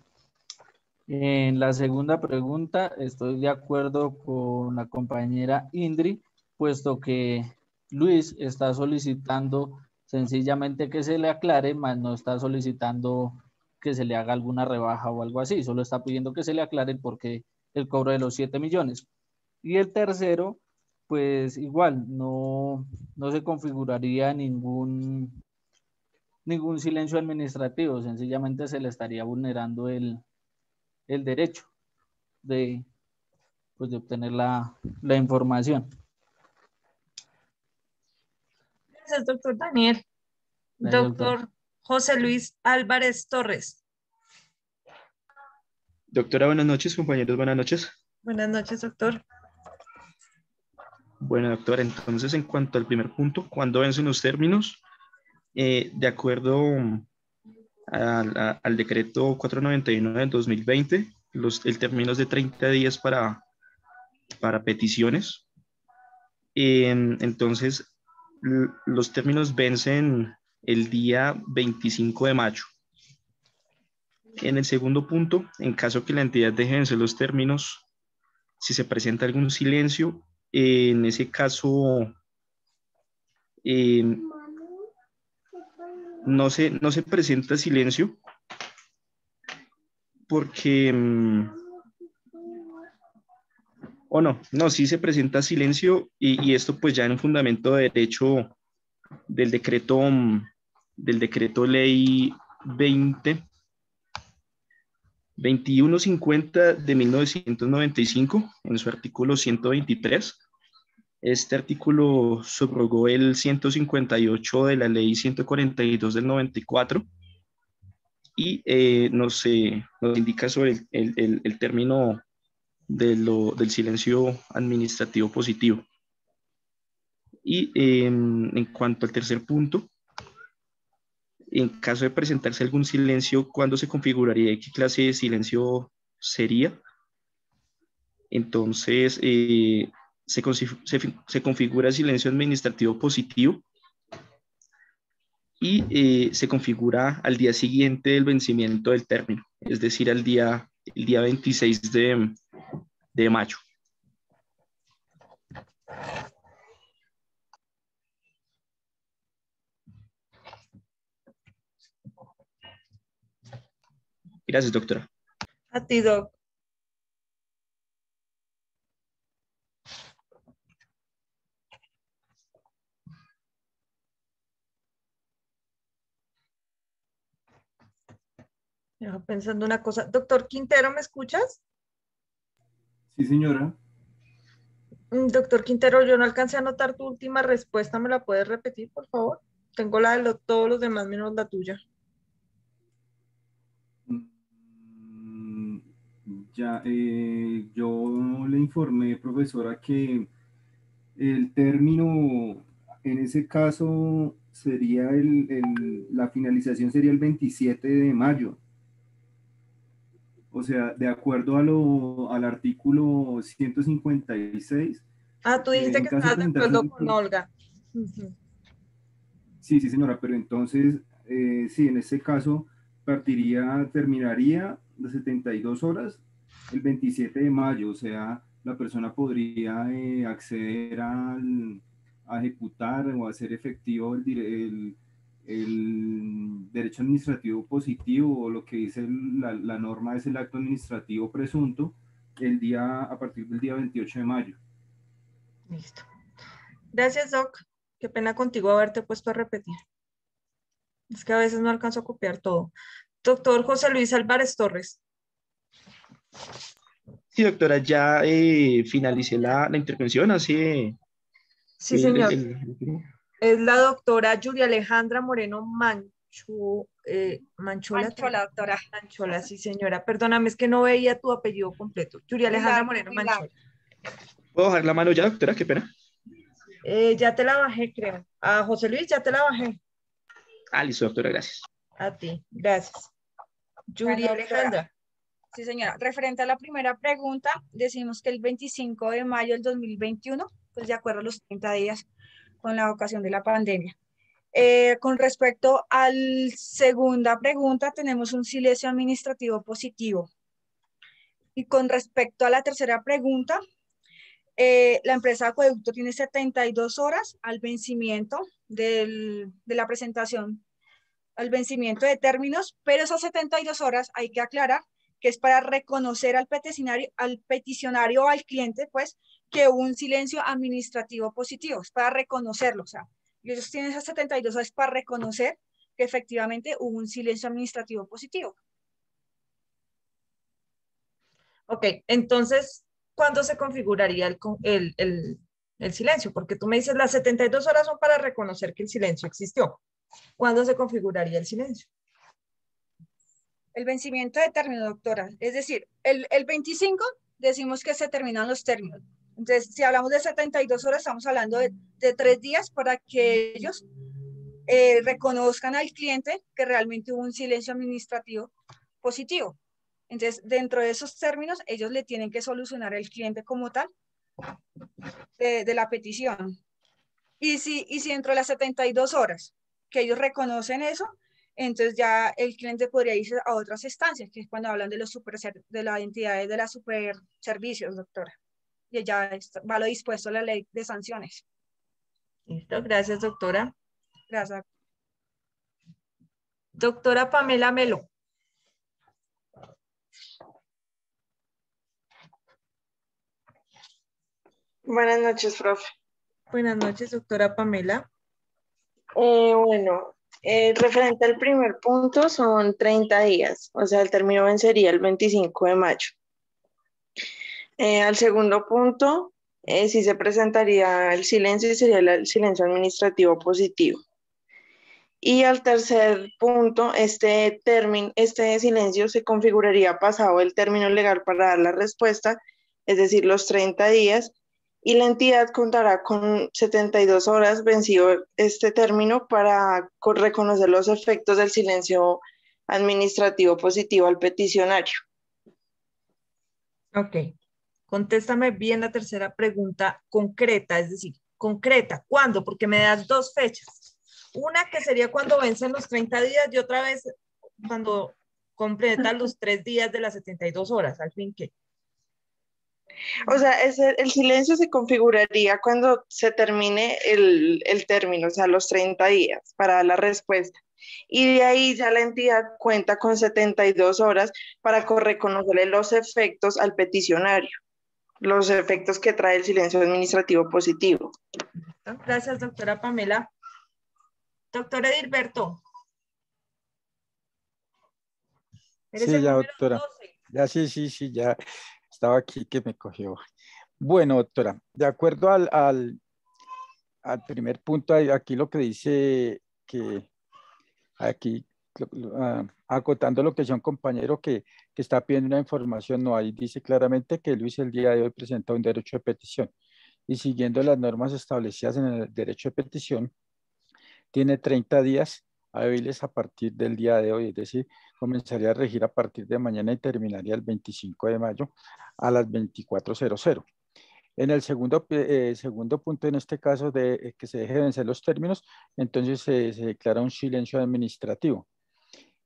En la segunda pregunta, estoy de acuerdo con la compañera Indri, puesto que Luis está solicitando sencillamente que se le aclare, más no está solicitando que se le haga alguna rebaja o algo así, solo está pidiendo que se le aclare porque el cobro de los 7 millones. Y el tercero, pues igual, no se configuraría ningún silencio administrativo, sencillamente se le estaría vulnerando el derecho de obtener la información. Gracias, doctor Daniel. Doctor José Luis Álvarez Torres. Doctora, buenas noches, compañeros, buenas noches. Buenas noches, doctor. Bueno, doctora, entonces en cuanto al primer punto, ¿cuándo vencen los términos? De acuerdo al decreto 491 del 2020, el término es de 30 días para peticiones. Entonces, los términos vencen el día 25 de mayo. En el segundo punto, en caso que la entidad deje de vencer los términos, si se presenta algún silencio, en ese caso no se presenta silencio porque sí se presenta silencio y esto pues ya en un fundamento de derecho del decreto ley 2150 de 1995 en su artículo 123. Este artículo subrogó el 158 de la ley 142 del 94 y nos indica sobre el término del silencio administrativo positivo. Y en cuanto al tercer punto, en caso de presentarse algún silencio, ¿cuándo se configuraría y qué clase de silencio sería? Entonces, se configura silencio administrativo positivo y se configura al día siguiente del vencimiento del término, es decir, el día 26 de mayo. Gracias, doctora. A ti, Doc. Estaba pensando una cosa. Doctor Quintero, ¿me escuchas? Sí, señora. Doctor Quintero, yo no alcancé a anotar tu última respuesta. ¿Me la puedes repetir, por favor? Tengo la de todos los demás menos la tuya. Ya, yo le informé, profesora, que el término, en ese caso, sería la finalización sería el 27 de mayo. O sea, de acuerdo al artículo 156. Ah, tú dijiste que estabas de acuerdo con Olga. Sí, sí, señora, pero entonces, sí, en ese caso terminaría las 72 horas el 27 de mayo, o sea, la persona podría acceder a ejecutar o hacer efectivo el derecho administrativo positivo, o lo que dice la norma es el acto administrativo presunto, a partir del día 28 de mayo. Listo. Gracias, Doc. Qué pena contigo haberte puesto a repetir. Es que a veces no alcanzo a copiar todo. Doctor José Luis Álvarez Torres. Sí, doctora, ya finalicé la intervención hace... Sí, señor. Es la doctora Yuria Alejandra Moreno Manchola, doctora. Manchola, sí, señora. Perdóname, es que no veía tu apellido completo. Yuria Alejandra Moreno Manchola. ¿Puedo bajar la mano ya, doctora? Qué pena. Ya te la bajé, creo. A José Luis ya te la bajé. Ah, listo, doctora, gracias. A ti, gracias. Yuria Alejandra. Sí, señora. Referente a la primera pregunta, decimos que el 25 de mayo del 2021, pues de acuerdo a los 30 días con la ocasión de la pandemia. Con respecto a la segunda pregunta, tenemos un silencio administrativo positivo. Y con respecto a la tercera pregunta, la empresa Acueducto tiene 72 horas al vencimiento de la presentación, al vencimiento de términos, pero esas 72 horas hay que aclarar que es para reconocer al peticionario o al cliente, pues, que hubo un silencio administrativo positivo, es para reconocerlo, o sea, ellos tienen esas 72 horas para reconocer que efectivamente hubo un silencio administrativo positivo. Ok, entonces, ¿cuándo se configuraría el silencio? Porque tú me dices las 72 horas son para reconocer que el silencio existió. ¿Cuándo se configuraría el silencio? El vencimiento de término, doctora. Es decir, el 25 decimos que se terminan los términos. Entonces, si hablamos de 72 horas, estamos hablando de 3 días para que ellos reconozcan al cliente que realmente hubo un silencio administrativo positivo. Entonces, dentro de esos términos, ellos le tienen que solucionar al cliente como tal de la petición. Y si dentro de las 72 horas que ellos reconocen eso, entonces ya el cliente podría irse a otras instancias, que es cuando hablan de de las entidades de la super servicios, doctora. Y ya va lo dispuesto la ley de sanciones. Listo, gracias, doctora. Gracias. Doctora Pamela Melo. Buenas noches, profe. Buenas noches, doctora Pamela. Bueno, referente al primer punto son 30 días, o sea, el término vencería el 25 de mayo. Al segundo punto, sí se presentaría el silencio y sería el silencio administrativo positivo. Y al tercer punto, este silencio se configuraría pasado el término legal para dar la respuesta, es decir, los 30 días, y la entidad contará con 72 horas vencido este término para reconocer los efectos del silencio administrativo positivo al peticionario. Ok, contéstame bien la tercera pregunta concreta, es decir, concreta, ¿cuándo? Porque me das 2 fechas. Una que sería cuando vencen los 30 días y otra vez cuando completan los 3 días de las 72 horas, al fin que. O sea, el silencio se configuraría cuando se termine el término, o sea, los 30 días para dar la respuesta. Y de ahí ya la entidad cuenta con 72 horas para reconocerle los efectos al peticionario, los efectos que trae el silencio administrativo positivo. Gracias, doctora Pamela. Doctor Edilberto. Sí, ya, doctora. Ya, sí, ya estaba aquí que me cogió. Bueno, doctora, de acuerdo al primer punto, aquí lo que dice que aquí, acotando lo que decía un compañero que está pidiendo una información, no, ahí dice claramente que Luis el día de hoy presenta un derecho de petición y siguiendo las normas establecidas en el derecho de petición, tiene 30 días hábiles a partir del día de hoy, es decir, comenzaría a regir a partir de mañana y terminaría el 25 de mayo a las 24:00. En el segundo punto, en este caso, de que se deje de vencer los términos, entonces se declara un silencio administrativo.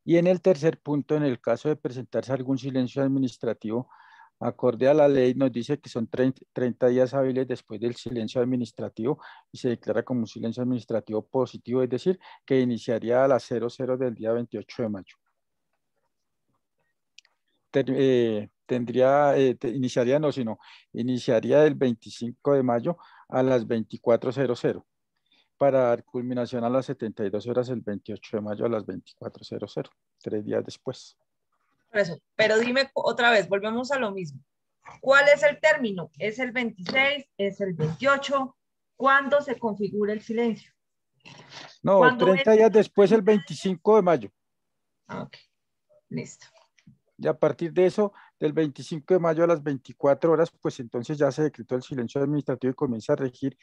Y en el tercer punto, en el caso de presentarse algún silencio administrativo, acorde a la ley, nos dice que son 30 días hábiles después del silencio administrativo y se declara como un silencio administrativo positivo, es decir, que iniciaría a las 00 del día 28 de mayo. Iniciaría el 25 de mayo a las 24:00 para dar culminación a las 72 horas el 28 de mayo a las 24:00, 3 días después. Por eso, pero dime otra vez, volvemos a lo mismo. ¿Cuál es el término? ¿Es el 26? ¿Es el 28? ¿Cuándo se configura el silencio? No, 30 días después, el 25 de mayo. Ok, listo. Y a partir de eso, del 25 de mayo a las 24 horas, pues entonces ya se decretó el silencio administrativo y comienza a regir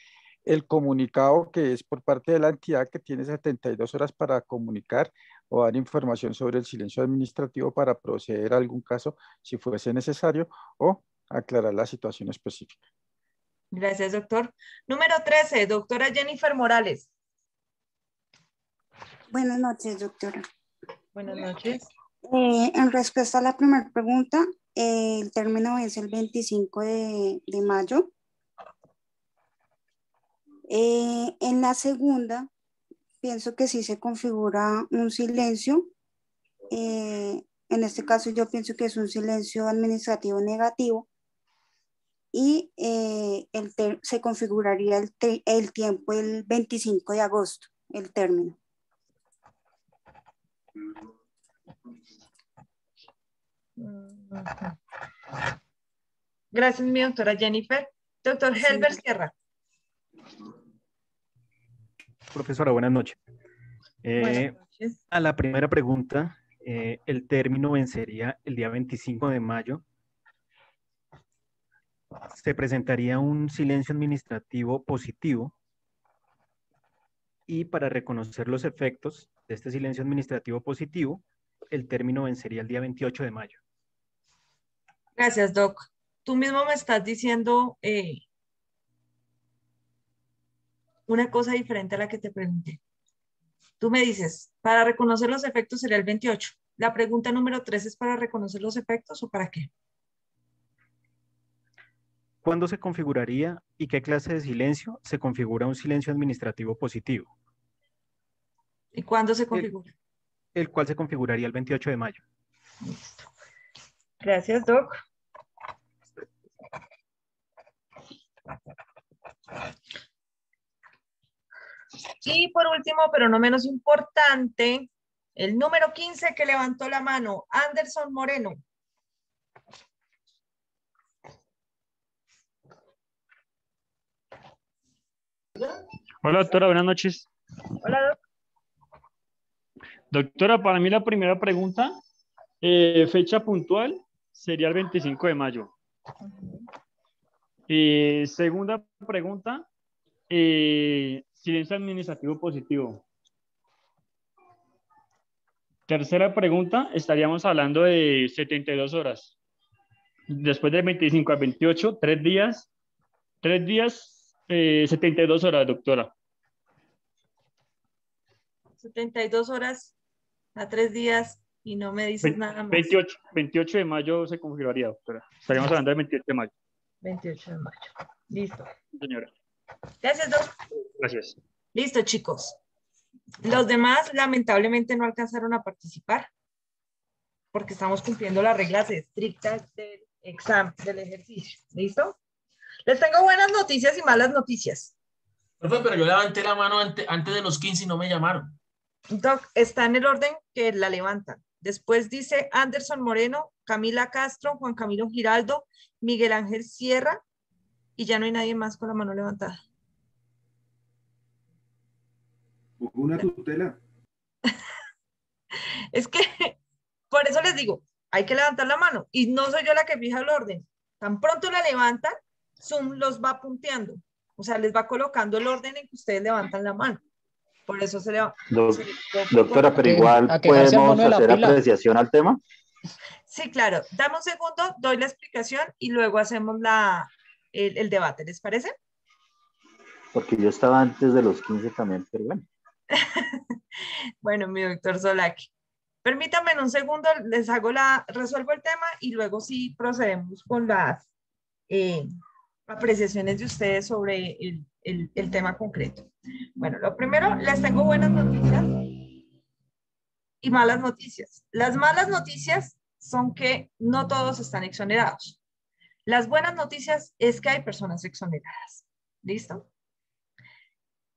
el comunicado que es por parte de la entidad que tiene 72 horas para comunicar o dar información sobre el silencio administrativo para proceder a algún caso si fuese necesario o aclarar la situación específica. Gracias, doctor. Número 13, doctora Jennifer Morales. Buenas noches, doctora. Buenas noches. En respuesta a la primera pregunta, el término es el 25 de mayo. En la segunda, pienso que sí se configura un silencio. En este caso yo pienso que es un silencio administrativo negativo y se configuraría el tiempo el 25 de agosto, el término. Gracias, mi doctora Jennifer. Doctor Helber Sierra. Profesora, buenas noches. Buenas noches. A la primera pregunta, el término vencería el día 25 de mayo. Se presentaría un silencio administrativo positivo y para reconocer los efectos de este silencio administrativo positivo, el término vencería el día 28 de mayo. Gracias, Doc. Tú mismo me estás diciendo una cosa diferente a la que te pregunté. Tú me dices, para reconocer los efectos sería el 28. La pregunta número 3 es para reconocer los efectos o para qué. ¿Cuándo se configuraría y qué clase de silencio se configura un silencio administrativo positivo? ¿Y cuándo se configura? El cual se configuraría el 28 de mayo. Listo. Gracias, Doc. Y por último, pero no menos importante, el número 15 que levantó la mano, Anderson Moreno. Hola, doctora, buenas noches. Hola, Doc. Doctora, para mí la primera pregunta, fecha puntual, sería el 25 de mayo. Segunda pregunta, silencio administrativo positivo. Tercera pregunta, estaríamos hablando de 72 horas. Después de 25 a 28, 3 días, 72 horas, doctora. 72 horas a 3 días y no me dices nada más. 28 de mayo se configuraría, doctora. Estaríamos hablando del 28 de mayo. 28 de mayo. Listo. Señora. Gracias, Doc. Gracias. Listo, chicos. Los demás lamentablemente no alcanzaron a participar porque estamos cumpliendo las reglas estrictas del examen, del ejercicio. ¿Listo? Les tengo buenas noticias y malas noticias. Profe, pero yo levanté la mano antes de los 15 y no me llamaron. Doc, está en el orden que la levantan. Después dice Anderson Moreno, Camila Castro, Juan Camilo Giraldo, Miguel Ángel Sierra, y ya no hay nadie más con la mano levantada. Una tutela. Es que, por eso les digo, hay que levantar la mano. Y no soy yo la que fija el orden. Tan pronto la levantan, Zoom los va punteando. O sea, les va colocando el orden en que ustedes levantan la mano. Por eso se le va. Doctora, pero igual podemos hacer apreciación al tema. Sí, claro. Dame un segundo, doy la explicación y luego hacemos el debate. ¿Les parece? Porque yo estaba antes de los 15 también, pero bueno. Bueno, mi doctor Solaki. Permítanme en un segundo, les resuelvo el tema y luego sí procedemos con las apreciaciones de ustedes sobre el tema concreto. Bueno, lo primero, les tengo buenas noticias y malas noticias. Las malas noticias son que no todos están exonerados. Las buenas noticias es que hay personas exoneradas. ¿Listo?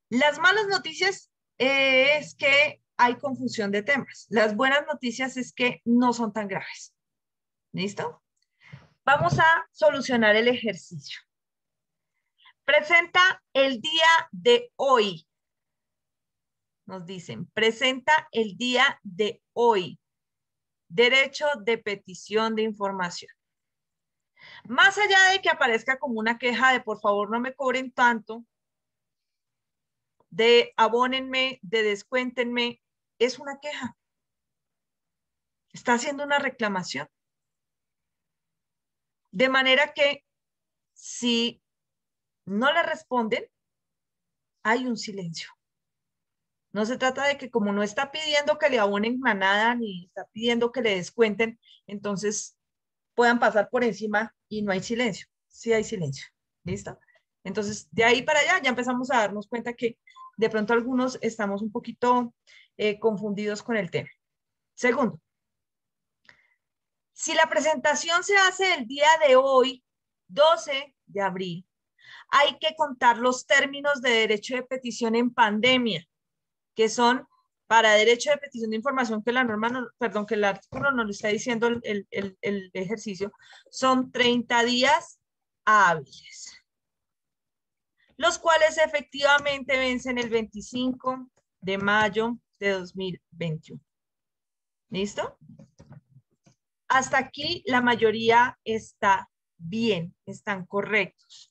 Las malas noticias es que hay confusión de temas. Las buenas noticias es que no son tan graves. ¿Listo? Vamos a solucionar el ejercicio. Presenta el día de hoy. Nos dicen, presenta el día de hoy. Derecho de petición de información. Más allá de que aparezca como una queja de por favor no me cobren tanto, de abónenme, de descuéntenme, es una queja. Está haciendo una reclamación. De manera que si no le responden, hay un silencio. No se trata de que como no está pidiendo que le abonen a nada, ni está pidiendo que le descuenten, entonces puedan pasar por encima y no hay silencio. Sí hay silencio. ¿Listo? Entonces, de ahí para allá ya empezamos a darnos cuenta que de pronto algunos estamos un poquito confundidos con el tema. Segundo, si la presentación se hace el día de hoy, 12 de abril, hay que contar los términos de derecho de petición en pandemia, que son para derecho de petición de información que la norma, que el artículo no lo está diciendo el ejercicio, son 30 días hábiles, los cuales efectivamente vencen el 25 de mayo de 2021. ¿Listo? Hasta aquí la mayoría está bien, están correctos.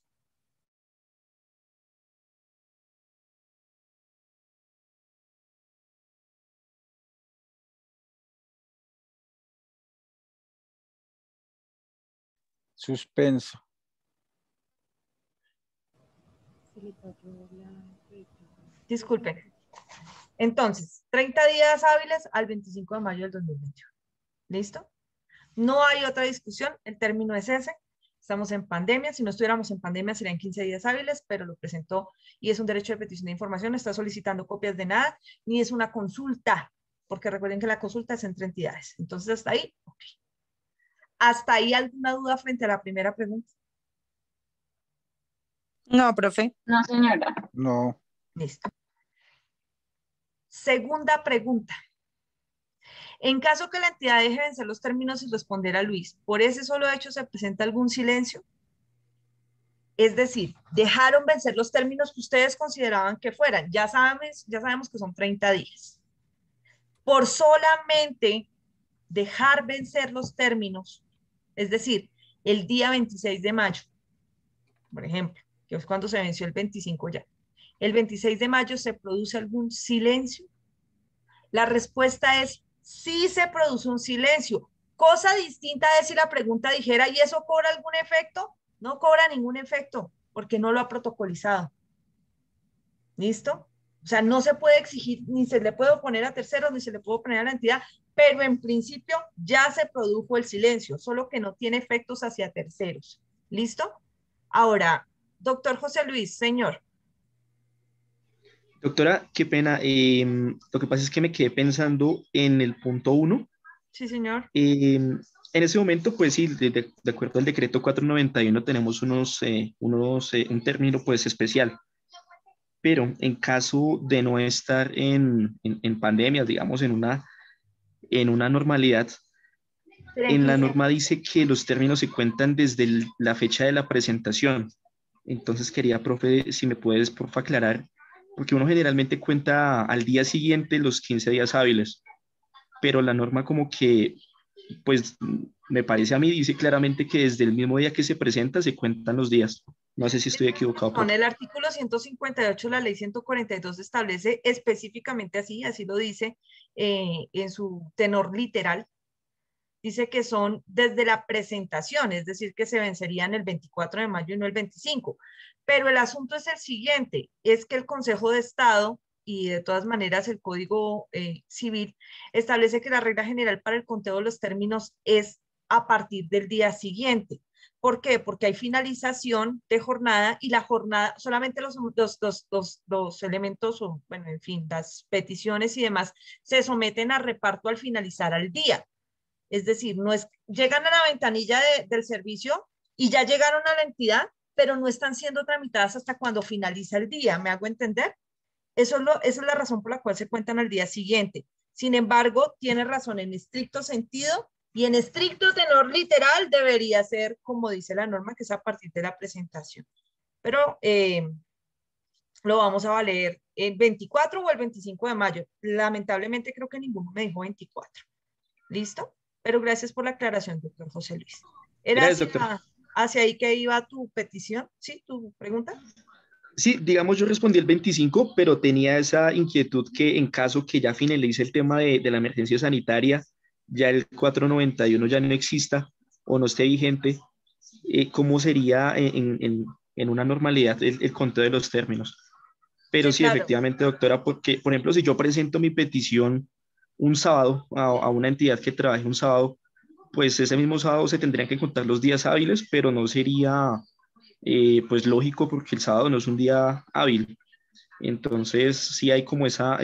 Suspenso. Disculpen. Entonces, 30 días hábiles al 25 de mayo del 2021. ¿Listo? No hay otra discusión, el término es ese. Estamos en pandemia, si no estuviéramos en pandemia serían 15 días hábiles, pero lo presentó y es un derecho de petición de información, no está solicitando copias de nada, ni es una consulta, porque recuerden que la consulta es entre entidades. Entonces, hasta ahí, ok. ¿Hasta ahí alguna duda frente a la primera pregunta? No, profe. No, señora. No. Listo. Segunda pregunta. En caso que la entidad deje vencer los términos y responder a Luis, ¿por ese solo hecho se presenta algún silencio? Es decir, dejaron vencer los términos que ustedes consideraban que fueran. Ya sabemos que son 30 días. Por solamente dejar vencer los términos, es decir, el día 26 de mayo, por ejemplo, que es cuando se venció el 25 ya. El 26 de mayo se produce algún silencio. La respuesta es sí se produce un silencio. Cosa distinta es si la pregunta dijera, ¿y eso cobra algún efecto? No cobra ningún efecto porque no lo ha protocolizado. ¿Listo? O sea, no se puede exigir, ni se le puede oponer a terceros, ni se le puede oponer a la entidad, pero en principio ya se produjo el silencio, solo que no tiene efectos hacia terceros. ¿Listo? Ahora, doctor José Luis, señor. Doctora, qué pena. Lo que pasa es que me quedé pensando en el punto 1. Sí, señor. En ese momento, pues sí, de acuerdo al decreto 491 tenemos un término pues especial. Pero en caso de no estar en pandemias, digamos, en una normalidad, en la norma dice que los términos se cuentan desde la fecha de la presentación. Entonces quería, profe, si me puedes, porfa, aclarar, porque uno generalmente cuenta al día siguiente los 15 días hábiles, pero la norma como que, pues, me parece a mí, dice claramente que desde el mismo día que se presenta se cuentan los días. No sé si estoy equivocado. Con el artículo 158 de la ley 142 establece específicamente así lo dice en su tenor literal, dice que son desde la presentación, es decir, que se vencerían el 24 de mayo y no el 25. Pero el asunto es el siguiente, es que el Consejo de Estado y de todas maneras el Código Civil establece que la regla general para el conteo de los términos es a partir del día siguiente. ¿Por qué? Porque hay finalización de jornada y la jornada, solamente los elementos, o, bueno, en fin, las peticiones y demás se someten a reparto al finalizar al día. Es decir, no es, llegan a la ventanilla del servicio y ya llegaron a la entidad, pero no están siendo tramitadas hasta cuando finaliza el día. ¿Me hago entender? Esa es la razón por la cual se cuentan al día siguiente. Sin embargo, tiene razón en estricto sentido y en estricto tenor literal debería ser, como dice la norma, que es a partir de la presentación. Pero lo vamos a valer el 24 o el 25 de mayo. Lamentablemente creo que ninguno me dijo 24. ¿Listo? Pero gracias por la aclaración, doctor José Luis. ¿Era hacia ahí que iba tu petición? ¿Sí? ¿Tu pregunta? Sí, digamos, yo respondí el 25, pero tenía esa inquietud que en caso que ya finalice el tema de la emergencia sanitaria, ya el 491 ya no exista o no esté vigente, ¿cómo sería en una normalidad el conteo de los términos? Pero sí, claro. Efectivamente, doctora, porque, por ejemplo, si yo presento mi petición un sábado a una entidad que trabaje un sábado, pues ese mismo sábado se tendrían que contar los días hábiles, pero no sería pues lógico porque el sábado no es un día hábil. Entonces sí hay como esa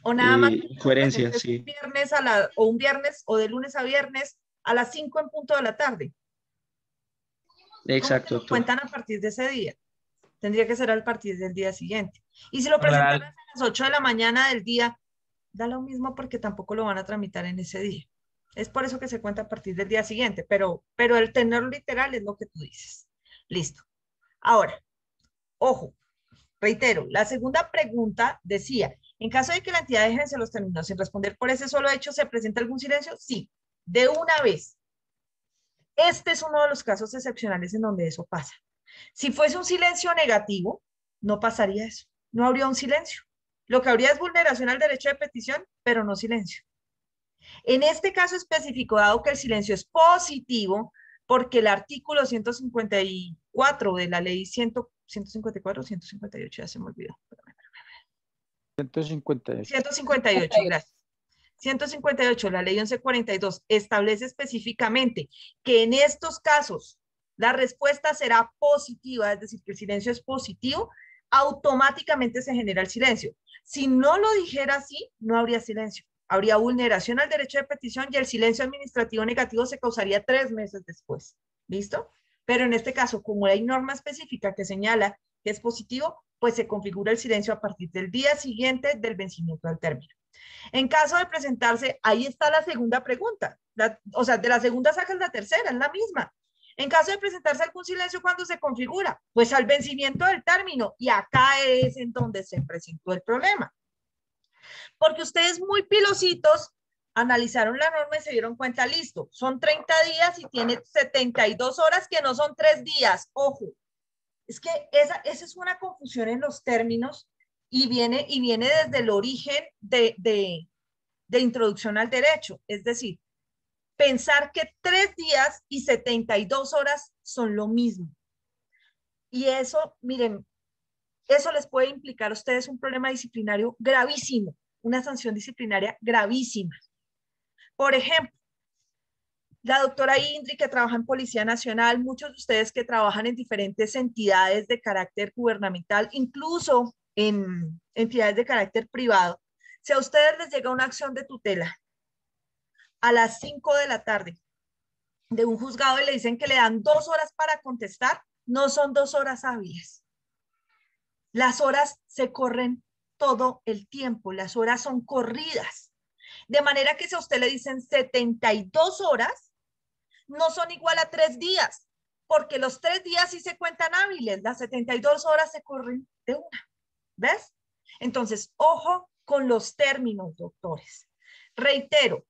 o nada más coherencia. Sí. Un viernes o de lunes a viernes a las 5 en punto de la tarde. Exacto. Cuentan a partir de ese día. Tendría que ser a partir del día siguiente. Y si lo presentan a las 8 de la mañana del día, da lo mismo porque tampoco lo van a tramitar en ese día. Es por eso que se cuenta a partir del día siguiente, pero el tenor literal es lo que tú dices. Listo. Ahora, ojo, reitero, la segunda pregunta decía, en caso de que la entidad deje los términos sin responder por ese solo hecho, ¿se presenta algún silencio? Sí, de una vez. Este es uno de los casos excepcionales en donde eso pasa. Si fuese un silencio negativo, no pasaría eso. No habría un silencio. Lo que habría es vulneración al derecho de petición, pero no silencio. En este caso específico, dado que el silencio es positivo, porque el artículo 154 de la ley 154 o 158, ya se me olvidó. 158, gracias. 158, la ley 1142, establece específicamente que en estos casos la respuesta será positiva, es decir, que el silencio es positivo, automáticamente se genera el silencio. Si no lo dijera así, no habría silencio. Habría vulneración al derecho de petición y el silencio administrativo negativo se causaría 3 meses después. ¿Listo? Pero en este caso, como hay norma específica que señala que es positivo, pues se configura el silencio a partir del día siguiente del vencimiento del término. En caso de presentarse, ahí está la segunda pregunta. O sea, de la segunda sacas la tercera, es la misma. En caso de presentarse algún silencio, ¿cuándo se configura? Pues al vencimiento del término. Y acá es en donde se presentó el problema. Porque ustedes muy pilositos analizaron la norma y se dieron cuenta, listo, son 30 días y tiene 72 horas que no son 3 días. Ojo, es que esa es una confusión en los términos y viene desde el origen de introducción al derecho. Es decir, pensar que 3 días y 72 horas son lo mismo. Y eso, miren, eso les puede implicar a ustedes un problema disciplinario gravísimo, una sanción disciplinaria gravísima. Por ejemplo, la doctora Indri, que trabaja en Policía Nacional, muchos de ustedes que trabajan en diferentes entidades de carácter gubernamental, incluso en entidades de carácter privado, si a ustedes les llega una acción de tutela a las 5 de la tarde de un juzgado y le dicen que le dan 2 horas para contestar, no son 2 horas hábiles. Las horas se corren todo el tiempo, las horas son corridas. De manera que si a usted le dicen 72 horas, no son igual a 3 días, porque los 3 días sí se cuentan hábiles, las 72 horas se corren de una. ¿Ves? Entonces, ojo con los términos, doctores. Reitero,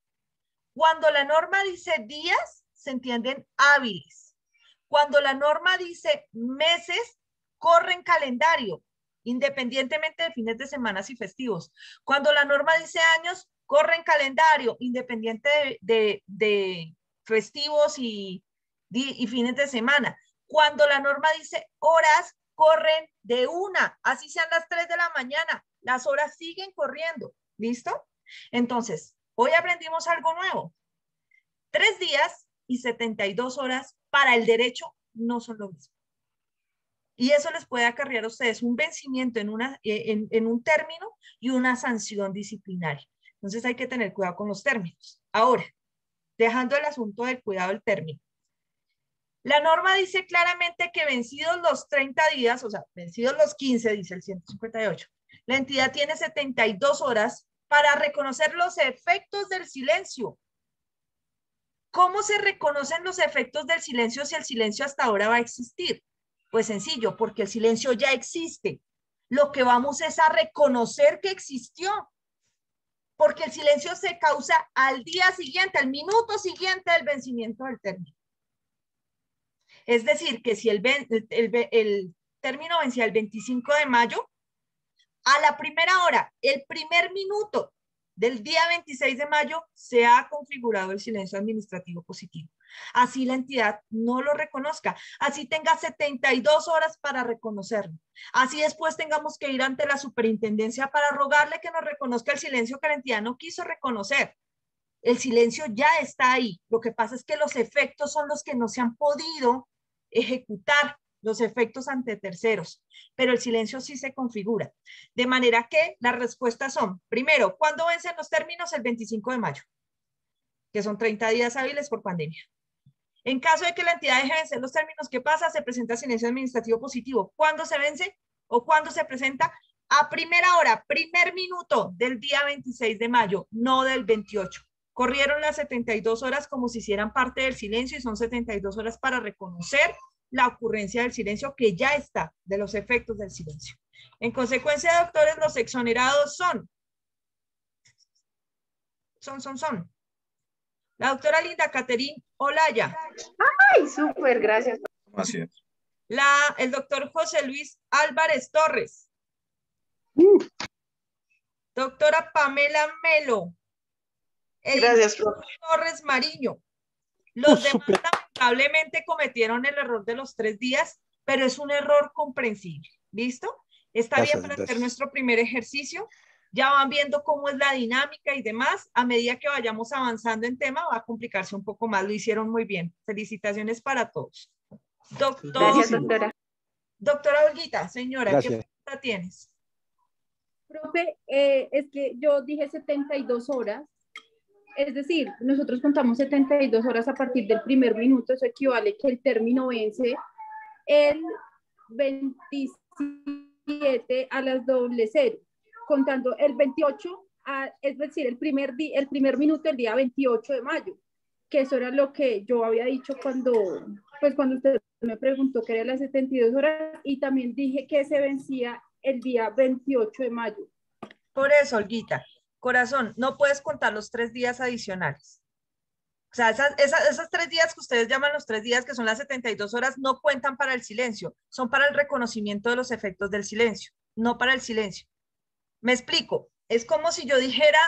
cuando la norma dice días, se entienden hábiles. Cuando la norma dice meses, corren calendario, independientemente de fines de semana y festivos. Cuando la norma dice años, corren calendario, independiente de festivos y fines de semana. Cuando la norma dice horas, corren de una, así sean las 3 de la mañana, las horas siguen corriendo. ¿Listo? Entonces, hoy aprendimos algo nuevo. 3 días y 72 horas para el derecho no son lo mismo. Y eso les puede acarrear a ustedes un vencimiento en un término y una sanción disciplinaria. Entonces hay que tener cuidado con los términos. Ahora, dejando el asunto del cuidado del término. La norma dice claramente que vencidos los 30 días, o sea, vencidos los 15, dice el 158, la entidad tiene 72 horas para reconocer los efectos del silencio. ¿Cómo se reconocen los efectos del silencio si el silencio hasta ahora va a existir? Pues sencillo, porque el silencio ya existe. Lo que vamos es a reconocer que existió. Porque el silencio se causa al día siguiente, al minuto siguiente del vencimiento del término. Es decir, que si el término vencía el 25 de mayo, a la primera hora, el primer minuto del día 26 de mayo, se ha configurado el silencio administrativo positivo. Así la entidad no lo reconozca, así tenga 72 horas para reconocerlo. Así después tengamos que ir ante la superintendencia para rogarle que nos reconozca el silencio que la entidad no quiso reconocer. El silencio ya está ahí. Lo que pasa es que los efectos son los que no se han podido ejecutar, los efectos ante terceros, pero el silencio sí se configura. De manera que las respuestas son, primero, ¿cuándo vencen los términos? El 25 de mayo, que son 30 días hábiles por pandemia. En caso de que la entidad deje de vencer los términos, ¿qué pasa? Se presenta silencio administrativo positivo. ¿Cuándo se vence o cuándo se presenta? A primera hora, primer minuto del día 26 de mayo, no del 28. Corrieron las 72 horas como si hicieran parte del silencio y son 72 horas para reconocer la ocurrencia del silencio que ya está, de los efectos del silencio. En consecuencia, doctores, los exonerados son. La doctora Linda Caterín Olaya. ¡Ay, súper! Gracias. Gracias. El doctor José Luis Álvarez Torres. Doctora Pamela Melo. Gracias, profe. Torres Mariño. Los demás lamentablemente cometieron el error de los 3 días, pero es un error comprensible. ¿Listo? Está bien para hacer nuestro primer ejercicio. Ya van viendo cómo es la dinámica y demás. A medida que vayamos avanzando en tema, va a complicarse un poco más. Lo hicieron muy bien. Felicitaciones para todos. Gracias, doctora. Doctora Olguita, señora, Gracias. ¿qué pregunta tienes? Profe, es que yo dije 72 horas. Es decir, nosotros contamos 72 horas a partir del primer minuto. Eso equivale que el término vence el 27 a las 00, contando el 28, es decir, el primer minuto del día 28 de mayo, que eso era lo que yo había dicho cuando usted me preguntó qué eran las 72 horas, y también dije que se vencía el día 28 de mayo. Por eso, Olguita, corazón, no puedes contar los 3 días adicionales. O sea, esas 3 días que ustedes llaman los 3 días, que son las 72 horas, no cuentan para el silencio, son para el reconocimiento de los efectos del silencio, no para el silencio. Me explico, es como si yo dijera,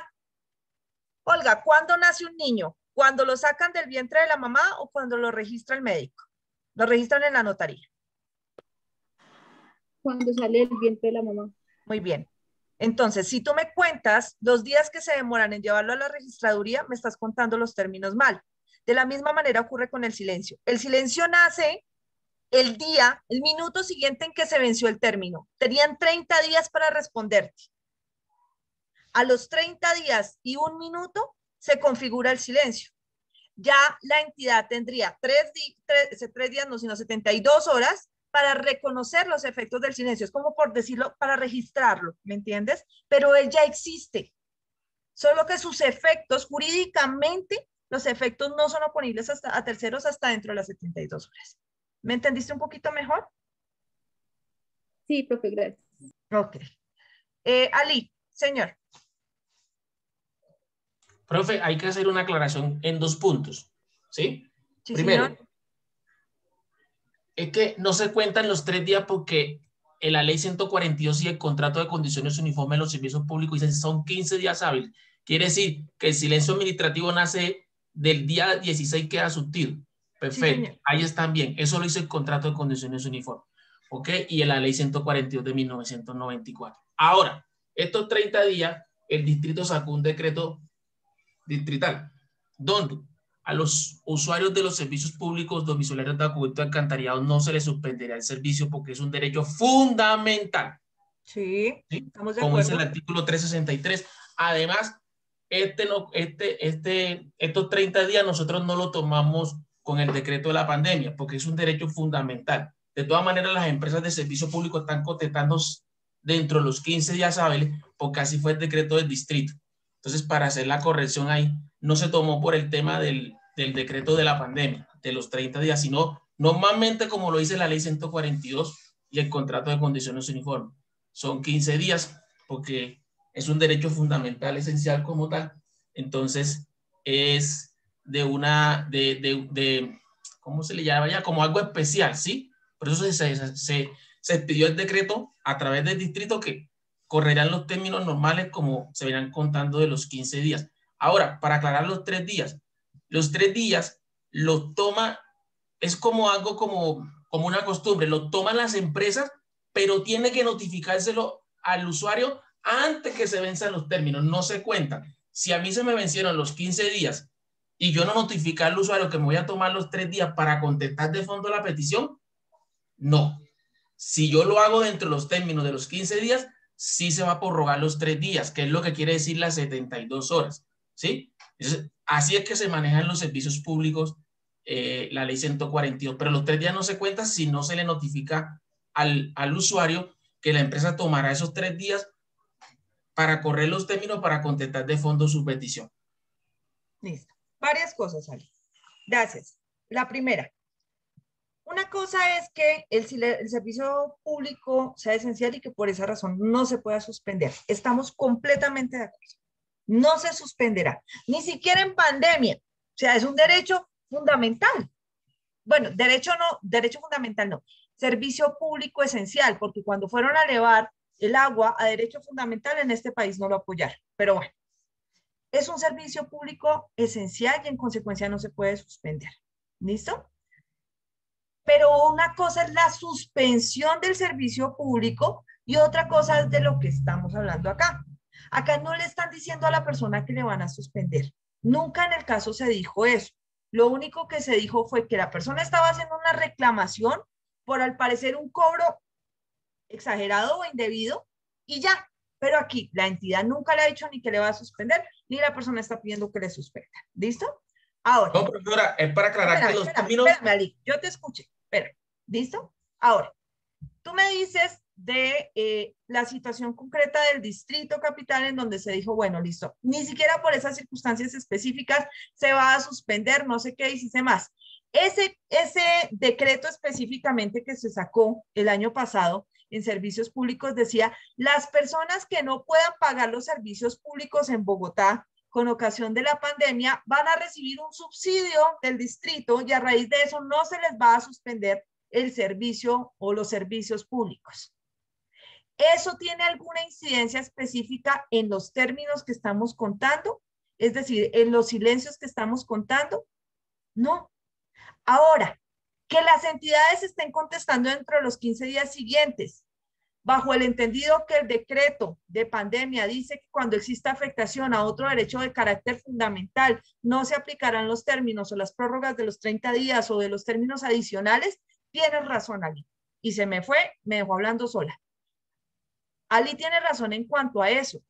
Olga, ¿cuándo nace un niño? ¿Cuando lo sacan del vientre de la mamá o cuando lo registra el médico? Lo registran en la notaría. Cuando sale del vientre de la mamá. Muy bien. Entonces, si tú me cuentas los días que se demoran en llevarlo a la registraduría, me estás contando los términos mal. De la misma manera ocurre con el silencio. El silencio nace el minuto siguiente en que se venció el término. Tenían 30 días para responderte. A los 30 días y 1 minuto se configura el silencio. Ya la entidad tendría 3 días, no, sino 72 horas para reconocer los efectos del silencio. Es como por decirlo, para registrarlo, ¿me entiendes? Pero él ya existe. Solo que sus efectos, jurídicamente, los efectos no son oponibles a terceros hasta dentro de las 72 horas. ¿Me entendiste un poquito mejor? Sí, profe, gracias. Ok. Ali, señor. Profe, hay que hacer una aclaración en 2 puntos, ¿sí? Sí, primero, señor. Es que no se cuentan los 3 días porque en la ley 142 y el contrato de condiciones uniformes de los servicios públicos dicen son 15 días hábiles. Quiere decir que el silencio administrativo nace del día 16 que ha surtido. Perfecto, sí, ahí están bien. Eso lo dice el contrato de condiciones uniformes. ¿Ok? Y en la ley 142 de 1994. Ahora, estos 30 días, el distrito sacó un decreto distrital, donde a los usuarios de los servicios públicos domiciliarios de acueducto y alcantarillado no se les suspenderá el servicio porque es un derecho fundamental. Sí, estamos de como acuerdo. dice el artículo 363. Además, estos 30 días nosotros no lo tomamos con el decreto de la pandemia porque es un derecho fundamental. De todas maneras, las empresas de servicio público están contestando dentro de los 15 días hábiles porque así fue el decreto del distrito. Entonces, para hacer la corrección ahí, no se tomó por el tema del decreto de la pandemia, de los 30 días, sino normalmente como lo dice la ley 142 y el contrato de condiciones uniformes. Son 15 días porque es un derecho fundamental, esencial como tal. Entonces, es ¿cómo se le llama ya? Como algo especial, ¿sí? Por eso se pidió el decreto a través del distrito que correrán los términos normales como se verán contando de los 15 días. Ahora, para aclarar los 3 días lo toma, es como algo como una costumbre, lo toman las empresas, pero tiene que notificárselo al usuario antes que se venzan los términos, no se cuentan. Si a mí se me vencieron los 15 días y yo no notifico al usuario que me voy a tomar los 3 días para contestar de fondo la petición, no. Si yo lo hago dentro de los términos de los 15 días, sí se va a prorrogar los 3 días, que es lo que quiere decir las 72 horas, ¿sí? Entonces, así es que se manejan los servicios públicos, la ley 142, pero los 3 días no se cuentan si no se le notifica al usuario que la empresa tomará esos 3 días para correr los términos para contestar de fondo su petición. Listo. Varias cosas, Ali. Gracias. La primera. Una cosa es que el servicio público sea esencial y que por esa razón no se pueda suspender. Estamos completamente de acuerdo. No se suspenderá, ni siquiera en pandemia. O sea, es un derecho fundamental. Bueno, derecho fundamental no. Servicio público esencial, porque cuando fueron a elevar el agua a derecho fundamental en este país no lo apoyaron. Pero bueno, es un servicio público esencial y en consecuencia no se puede suspender. ¿Listo? Pero una cosa es la suspensión del servicio público y otra cosa es de lo que estamos hablando acá. Acá no le están diciendo a la persona que le van a suspender. Nunca en el caso se dijo eso. Lo único que se dijo fue que la persona estaba haciendo una reclamación por al parecer un cobro exagerado o indebido y ya. Pero aquí la entidad nunca le ha dicho ni que le va a suspender, ni la persona está pidiendo que le suspenda. ¿Listo? Ahora. No, profesora, es para aclarar que los términos... Espérame, Ali, yo te escuché. Espera, ¿listo? Ahora, tú me dices de la situación concreta del distrito capital en donde se dijo, bueno, listo, ni siquiera por esas circunstancias específicas se va a suspender, no sé qué, y si sé más. Ese decreto específicamente que se sacó el año pasado en servicios públicos decía, las personas que no puedan pagar los servicios públicos en Bogotá con ocasión de la pandemia van a recibir un subsidio del distrito y a raíz de eso no se les va a suspender el servicio o los servicios públicos. ¿Eso tiene alguna incidencia específica en los términos que estamos contando? Es decir, en los silencios que estamos contando. No. Ahora, que las entidades estén contestando dentro de los 15 días siguientes. bajo el entendido que el decreto de pandemia dice que cuando exista afectación a otro derecho de carácter fundamental, no se aplicarán los términos o las prórrogas de los 30 días o de los términos adicionales, tienes razón, Ali. Y se me fue, me dejó hablando sola. Ali tiene razón en cuanto a eso,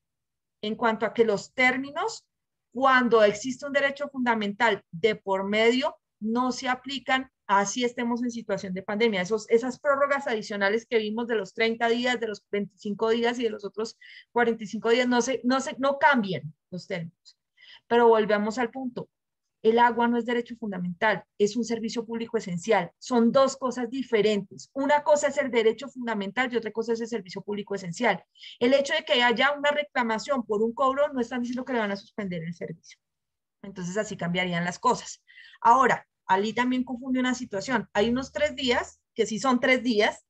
en cuanto a que los términos, cuando existe un derecho fundamental de por medio, no se aplican así estemos en situación de pandemia. Esas prórrogas adicionales que vimos de los 30 días, de los 25 días y de los otros 45 días, no cambian los términos. Pero volvemos al punto. El agua no es derecho fundamental, es un servicio público esencial. Son dos cosas diferentes. Una cosa es el derecho fundamental y otra cosa es el servicio público esencial. El hecho de que haya una reclamación por un cobro no están diciendo que le van a suspender el servicio. Entonces así cambiarían las cosas. Ahora, Ali también confunde una situación. Hay unos 3 días, que sí son 3 días,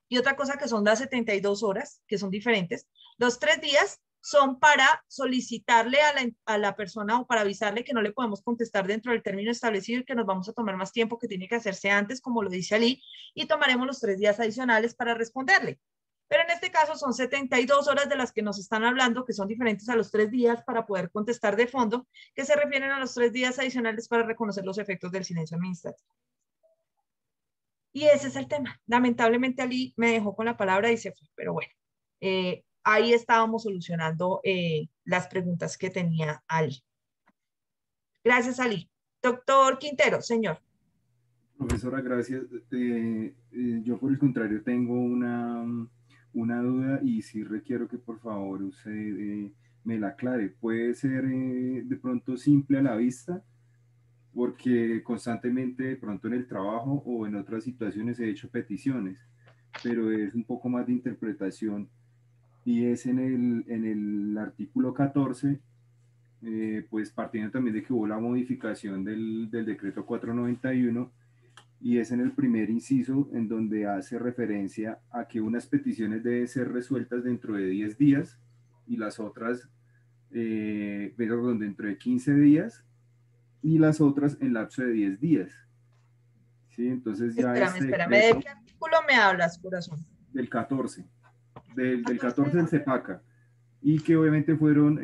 y otra cosa que son las 72 horas, que son diferentes. Los 3 días son para solicitarle a la persona o para avisarle que no le podemos contestar dentro del término establecido y que nos vamos a tomar más tiempo, que tiene que hacerse antes, como lo dice Ali, y tomaremos los 3 días adicionales para responderle. Pero en este caso son 72 horas de las que nos están hablando, que son diferentes a los 3 días para poder contestar de fondo, que se refieren a los 3 días adicionales para reconocer los efectos del silencio administrativo. Y ese es el tema. Lamentablemente Ali me dejó con la palabra y se fue, pero bueno, ahí estábamos solucionando las preguntas que tenía Ali. Gracias, Ali. Doctor Quintero, señor. Profesora, gracias. Yo por el contrario tengo una duda y sí requiero que por favor usted me la aclare. ¿Puede ser de pronto simple a la vista? Porque constantemente de pronto en el trabajo o en otras situaciones he hecho peticiones, pero es un poco más de interpretación y es en el artículo 14, pues partiendo también de que hubo la modificación del decreto 491, y es en el primer inciso en donde hace referencia a que unas peticiones deben ser resueltas dentro de 10 días y las otras dentro de 15 días y las otras en lapso de 10 días. ¿Sí? Entonces ya espérame, ¿de qué artículo me hablas, corazón? Del 14, del 14 del CEPACA, y que obviamente fueron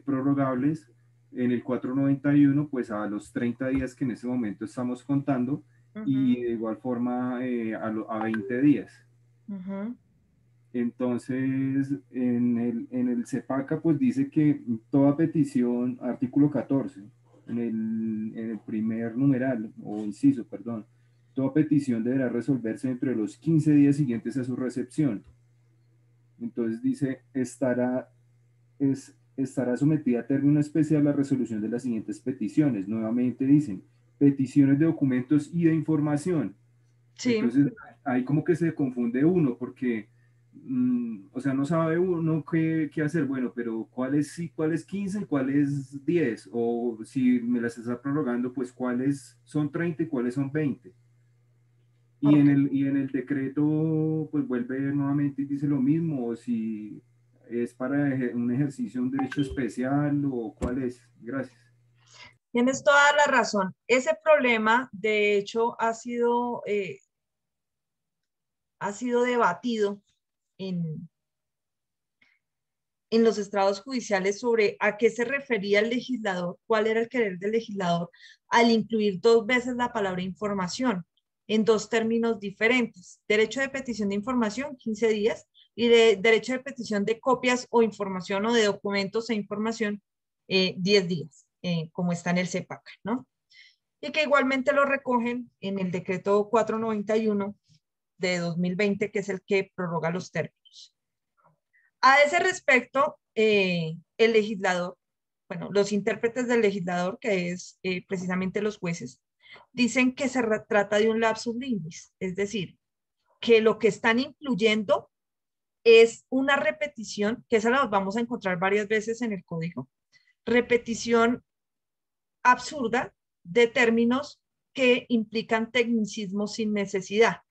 prorrogables en el 491, pues a los 30 días que en ese momento estamos contando, y de igual forma a 20 días. Entonces, en el CEPACA, pues dice que toda petición, artículo 14, en el primer numeral, o inciso, perdón, toda petición deberá resolverse entre los 15 días siguientes a su recepción. Entonces dice, estará sometida a término especial la resolución de las siguientes peticiones. Nuevamente dicen, peticiones de documentos y de información. Sí. Entonces ahí como que se confunde uno porque, o sea, no sabe uno qué hacer. Bueno, pero ¿cuál es 15 y cuál es 10? O si me las está prorrogando, pues ¿cuáles son 30 y cuáles son 20? Y en el decreto, pues vuelve nuevamente y dice lo mismo, o si es para un ejercicio, un derecho especial, o cuál es. Gracias. Tienes toda la razón. Ese problema, de hecho, ha sido debatido en los estrados judiciales sobre a qué se refería el legislador, cuál era el querer del legislador al incluir 2 veces la palabra información en 2 términos diferentes. Derecho de petición de información, 15 días, y derecho de petición de copias o información o de documentos e información, 10 días, como está en el CEPACA, ¿no? Y que igualmente lo recogen en el decreto 491 de 2020, que es el que prorroga los términos. A ese respecto, el legislador, bueno, los intérpretes del legislador, que es precisamente los jueces, dicen que se trata de un lapsus linguis, es decir, que lo que están incluyendo es una repetición, que esa la vamos a encontrar varias veces en el código, repetición absurda de términos que implican tecnicismos sin necesidad,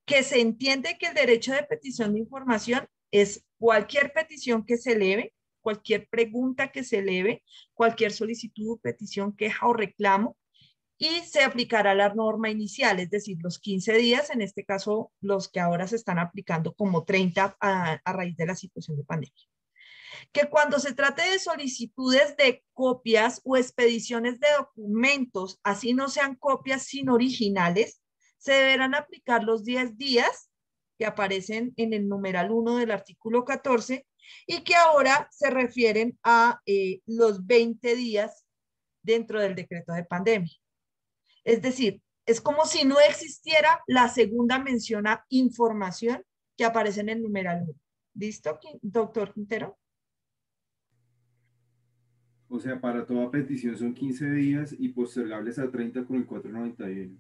que se entiende que el derecho de petición de información es cualquier petición que se eleve, cualquier pregunta que se eleve, cualquier solicitud, petición, queja o reclamo y se aplicará la norma inicial, es decir, los 15 días, en este caso los que ahora se están aplicando como 30 a raíz de la situación de pandemia. Que cuando se trate de solicitudes de copias o expediciones de documentos, así no sean copias sino originales, se deberán aplicar los 10 días que aparecen en el numeral 1 del artículo 14 y que ahora se refieren a los 20 días dentro del decreto de pandemia. Es decir, es como si no existiera la segunda mención a información que aparece en el numeral 1. ¿Listo, doctor Quintero? O sea, para toda petición son 15 días y postergables a 30 con el 491.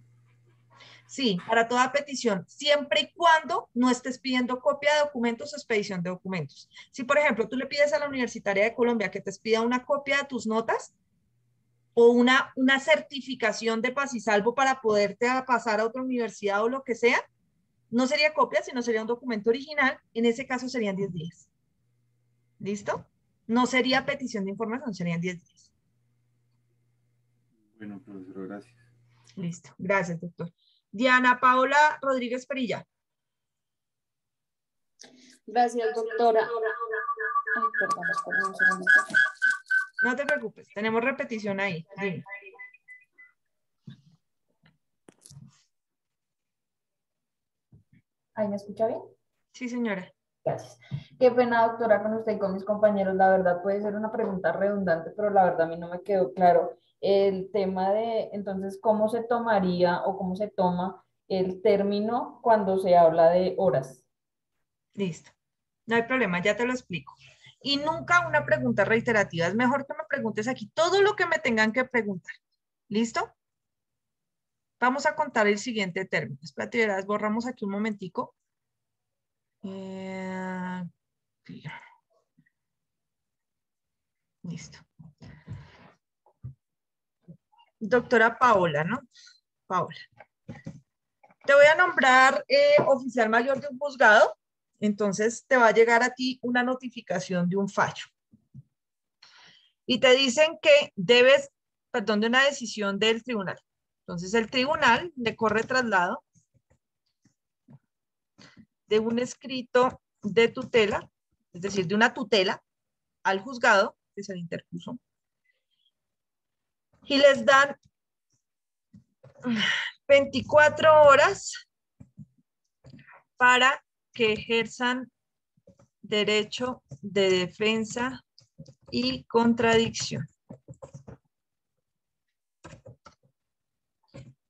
Sí, para toda petición, siempre y cuando no estés pidiendo copia de documentos o expedición de documentos. Si, por ejemplo, tú le pides a la Universitaria de Colombia que te expida una copia de tus notas o una certificación de paz y salvo para poderte pasar a otra universidad o lo que sea, no sería copia, sino sería un documento original. En ese caso serían 10 días. ¿Listo? No sería petición de información, serían 10 días. Bueno, profesor, gracias. Listo, gracias, doctor. Diana Paola Rodríguez Perilla. Gracias, doctora. Ay, perdón, un segundito. No te preocupes, tenemos repetición ahí. Dime. ¿Ahí me escucha bien? Sí, señora. Gracias. Qué pena, doctora, con usted y con mis compañeros. La verdad puede ser una pregunta redundante, pero la verdad a mí no me quedó claro el tema de, entonces, ¿cómo se tomaría o cómo se toma el término cuando se habla de horas? Listo. No hay problema, ya te lo explico. Y nunca una pregunta reiterativa. Es mejor que me preguntes aquí todo lo que me tengan que preguntar. ¿Listo? Vamos a contar el siguiente término. Espérate, verás, borramos aquí un momentico. Listo. Doctora Paola, ¿no? Paola. Te voy a nombrar oficial mayor de un juzgado. Entonces te va a llegar a ti una notificación de un fallo. Y te dicen que debes, perdón, de una decisión del tribunal. Entonces el tribunal le corre traslado de un escrito de tutela, es decir, de una tutela al juzgado que se le interpuso. Y les dan 24 horas para que ejerzan derecho de defensa y contradicción.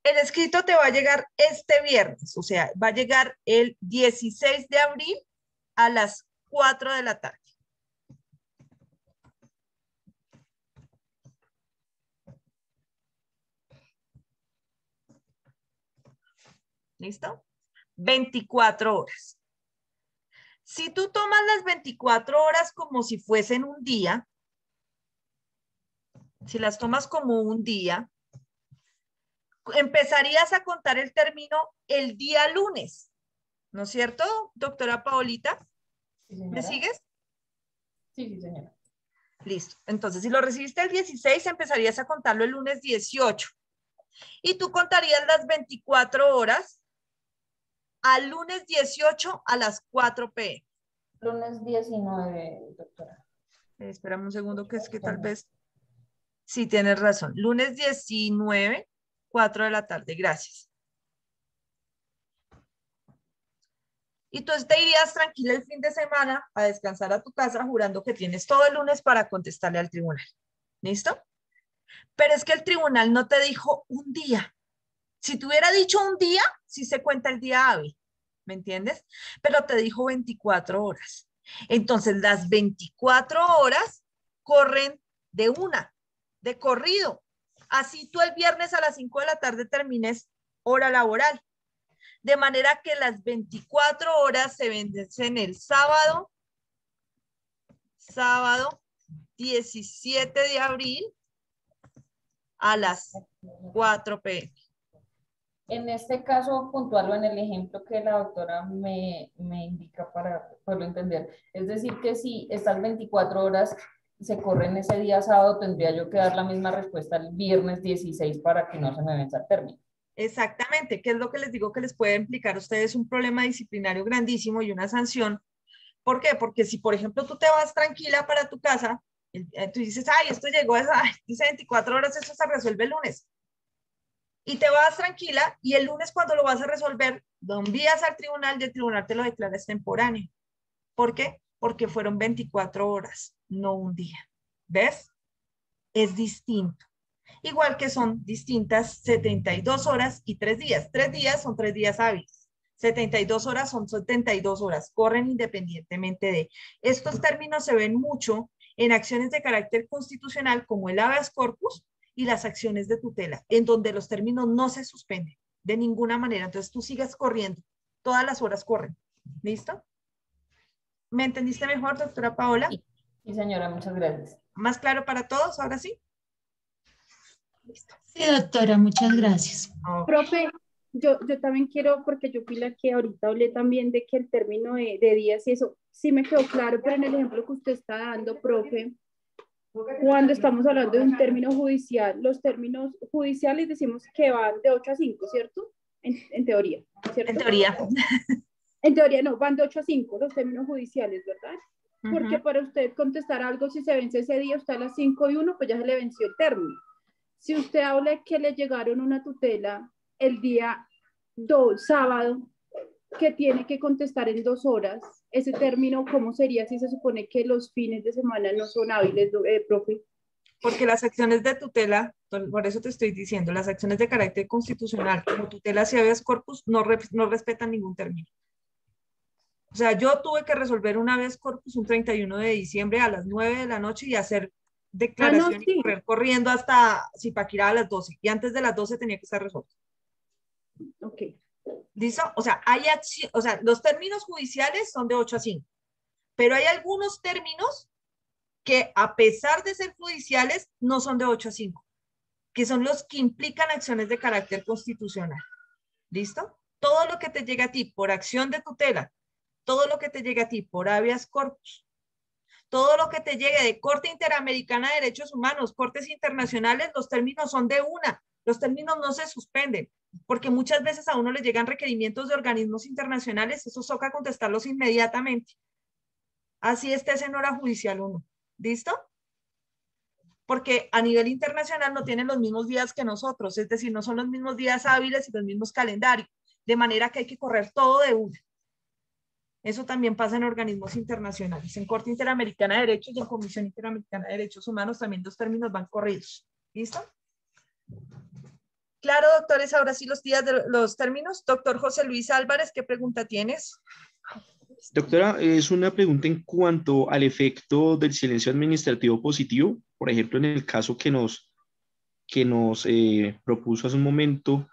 El escrito te va a llegar este viernes, o sea, va a llegar el 16 de abril a las 4 de la tarde. ¿Listo? 24 horas. Si tú tomas las 24 horas como si fuesen un día, si las tomas como un día, empezarías a contar el término el día lunes, ¿no es cierto, doctora Paolita? Sí, señora. ¿Me sigues? Sí, sí, señora. Listo. Entonces, si lo recibiste el 16, empezarías a contarlo el lunes 18. Y tú contarías las 24 horas al lunes 18 a las 4 p.m. Lunes 19, doctora. Espérame un segundo, que es que tal vez... Sí, tienes razón. Lunes 19, 4 de la tarde. Gracias. Y tú te irías tranquila el fin de semana a descansar a tu casa jurando que tienes todo el lunes para contestarle al tribunal. ¿Listo? Pero es que el tribunal no te dijo un día. Si te hubiera dicho un día, sí se cuenta el día hábil. ¿Me entiendes? Pero te dijo 24 horas. Entonces, las 24 horas corren de corrido. Así tú el viernes a las 5 de la tarde termines hora laboral. De manera que las 24 horas se vencen el sábado 17 de abril a las 4 p.m. En este caso puntual o en el ejemplo que la doctora me indica para poderlo entender, es decir que si estas 24 horas se corre en ese día sábado, tendría yo que dar la misma respuesta el viernes 16 para que no se me venza el término. Exactamente, que es lo que les digo que les puede implicar a ustedes un problema disciplinario grandísimo y una sanción. ¿Por qué? Porque si, por ejemplo, tú te vas tranquila para tu casa, tú dices, ay, esto llegó a dice 24 horas, eso se resuelve el lunes. Y te vas tranquila y el lunes cuando lo vas a resolver, lo envías al tribunal y el tribunal te lo declara extemporáneo. ¿Por qué? Porque fueron 24 horas, no un día. ¿Ves? Es distinto. Igual que son distintas 72 horas y 3 días. 3 días son 3 días hábiles. 72 horas son 72 horas. Corren independientemente de. Estos términos se ven mucho en acciones de carácter constitucional como el habeas corpus y las acciones de tutela, en donde los términos no se suspenden de ninguna manera. Entonces tú sigues corriendo. Todas las horas corren. ¿Listo? ¿Me entendiste mejor, doctora Paola? Sí, señora, muchas gracias. ¿Más claro para todos? ¿Ahora sí? Listo. Sí, doctora, muchas gracias. Profe, yo también quiero, porque yo fui la que ahorita hablé también de que el término de días y eso sí me quedó claro, pero en el ejemplo que usted está dando, profe, cuando estamos hablando de un término judicial, los términos judiciales decimos que van de 8 a 5, ¿cierto? En teoría, ¿cierto? En teoría. En teoría no, van de 8 a 5 los términos judiciales, ¿verdad? Porque para usted contestar algo, si se vence ese día, usted a las 5:01, pues ya se le venció el término. Si usted habla que le llegaron una tutela el día sábado, que tiene que contestar en 2 horas, ese término, ¿cómo sería si se supone que los fines de semana no son hábiles, profe? Porque las acciones de tutela, por eso te estoy diciendo, las acciones de carácter constitucional, como tutela y habeas corpus, no respetan ningún término. O sea, yo tuve que resolver un habeas corpus un 31 de diciembre a las 9 de la noche y hacer declaración y correr corriendo hasta Zipaquirá a las 12. Y antes de las 12 tenía que estar resuelto. Ok. ¿Listo? O sea, los términos judiciales son de 8 a 5. Pero hay algunos términos que, a pesar de ser judiciales, no son de 8 a 5, que son los que implican acciones de carácter constitucional. ¿Listo? Todo lo que te llega a ti por acción de tutela, todo lo que te llega a ti por habeas corpus, todo lo que te llegue de Corte Interamericana de Derechos Humanos, cortes internacionales, los términos son de una, los términos no se suspenden, porque muchas veces a uno le llegan requerimientos de organismos internacionales, eso toca contestarlos inmediatamente. Así estés en hora judicial uno. ¿Listo? Porque a nivel internacional no tienen los mismos días que nosotros, es decir, no son los mismos días hábiles y los mismos calendarios, de manera que hay que correr todo de una. Eso también pasa en organismos internacionales, en Corte Interamericana de Derechos y en Comisión Interamericana de Derechos Humanos también los términos van corridos. ¿Listo? Claro, doctores, ahora sí los días de los términos. Doctor José Luis Álvarez, ¿qué pregunta tienes? Doctora, es una pregunta en cuanto al efecto del silencio administrativo positivo. Por ejemplo, en el caso que nos propuso hace un momento,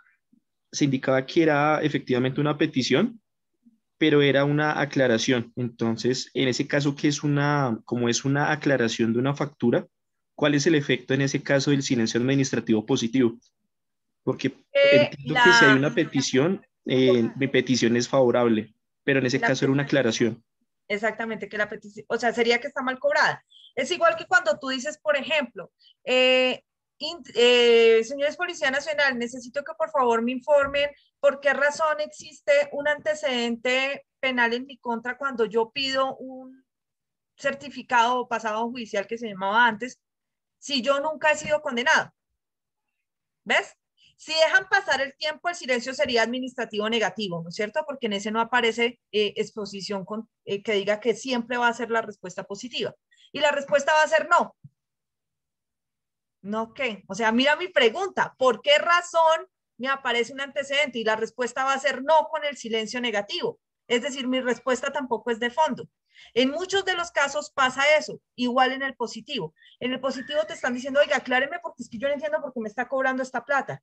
se indicaba que era efectivamente una petición, pero era una aclaración. Entonces, en ese caso, como es una aclaración de una factura, ¿cuál es el efecto en ese caso del silencio administrativo positivo? Porque entiendo que si hay una petición, mi petición es favorable, pero en ese caso era una aclaración. Exactamente, que la petición, o sea, sería que está mal cobrada. Es igual que cuando tú dices, por ejemplo, señores Policía Nacional, necesito que por favor me informen por qué razón existe un antecedente penal en mi contra cuando yo pido un certificado o pasado judicial que se llamaba antes, si yo nunca he sido condenado. ¿Ves? Si dejan pasar el tiempo, el silencio sería administrativo negativo, ¿no es cierto? Porque en ese no aparece exposición que diga que siempre va a ser la respuesta positiva. Y la respuesta va a ser no. ¿No qué? O sea, mira mi pregunta, ¿por qué razón me aparece un antecedente? Y la respuesta va a ser no con el silencio negativo. Es decir, mi respuesta tampoco es de fondo. En muchos de los casos pasa eso, igual en el positivo. En el positivo te están diciendo, oiga, acláreme porque es que yo no entiendo por qué me está cobrando esta plata.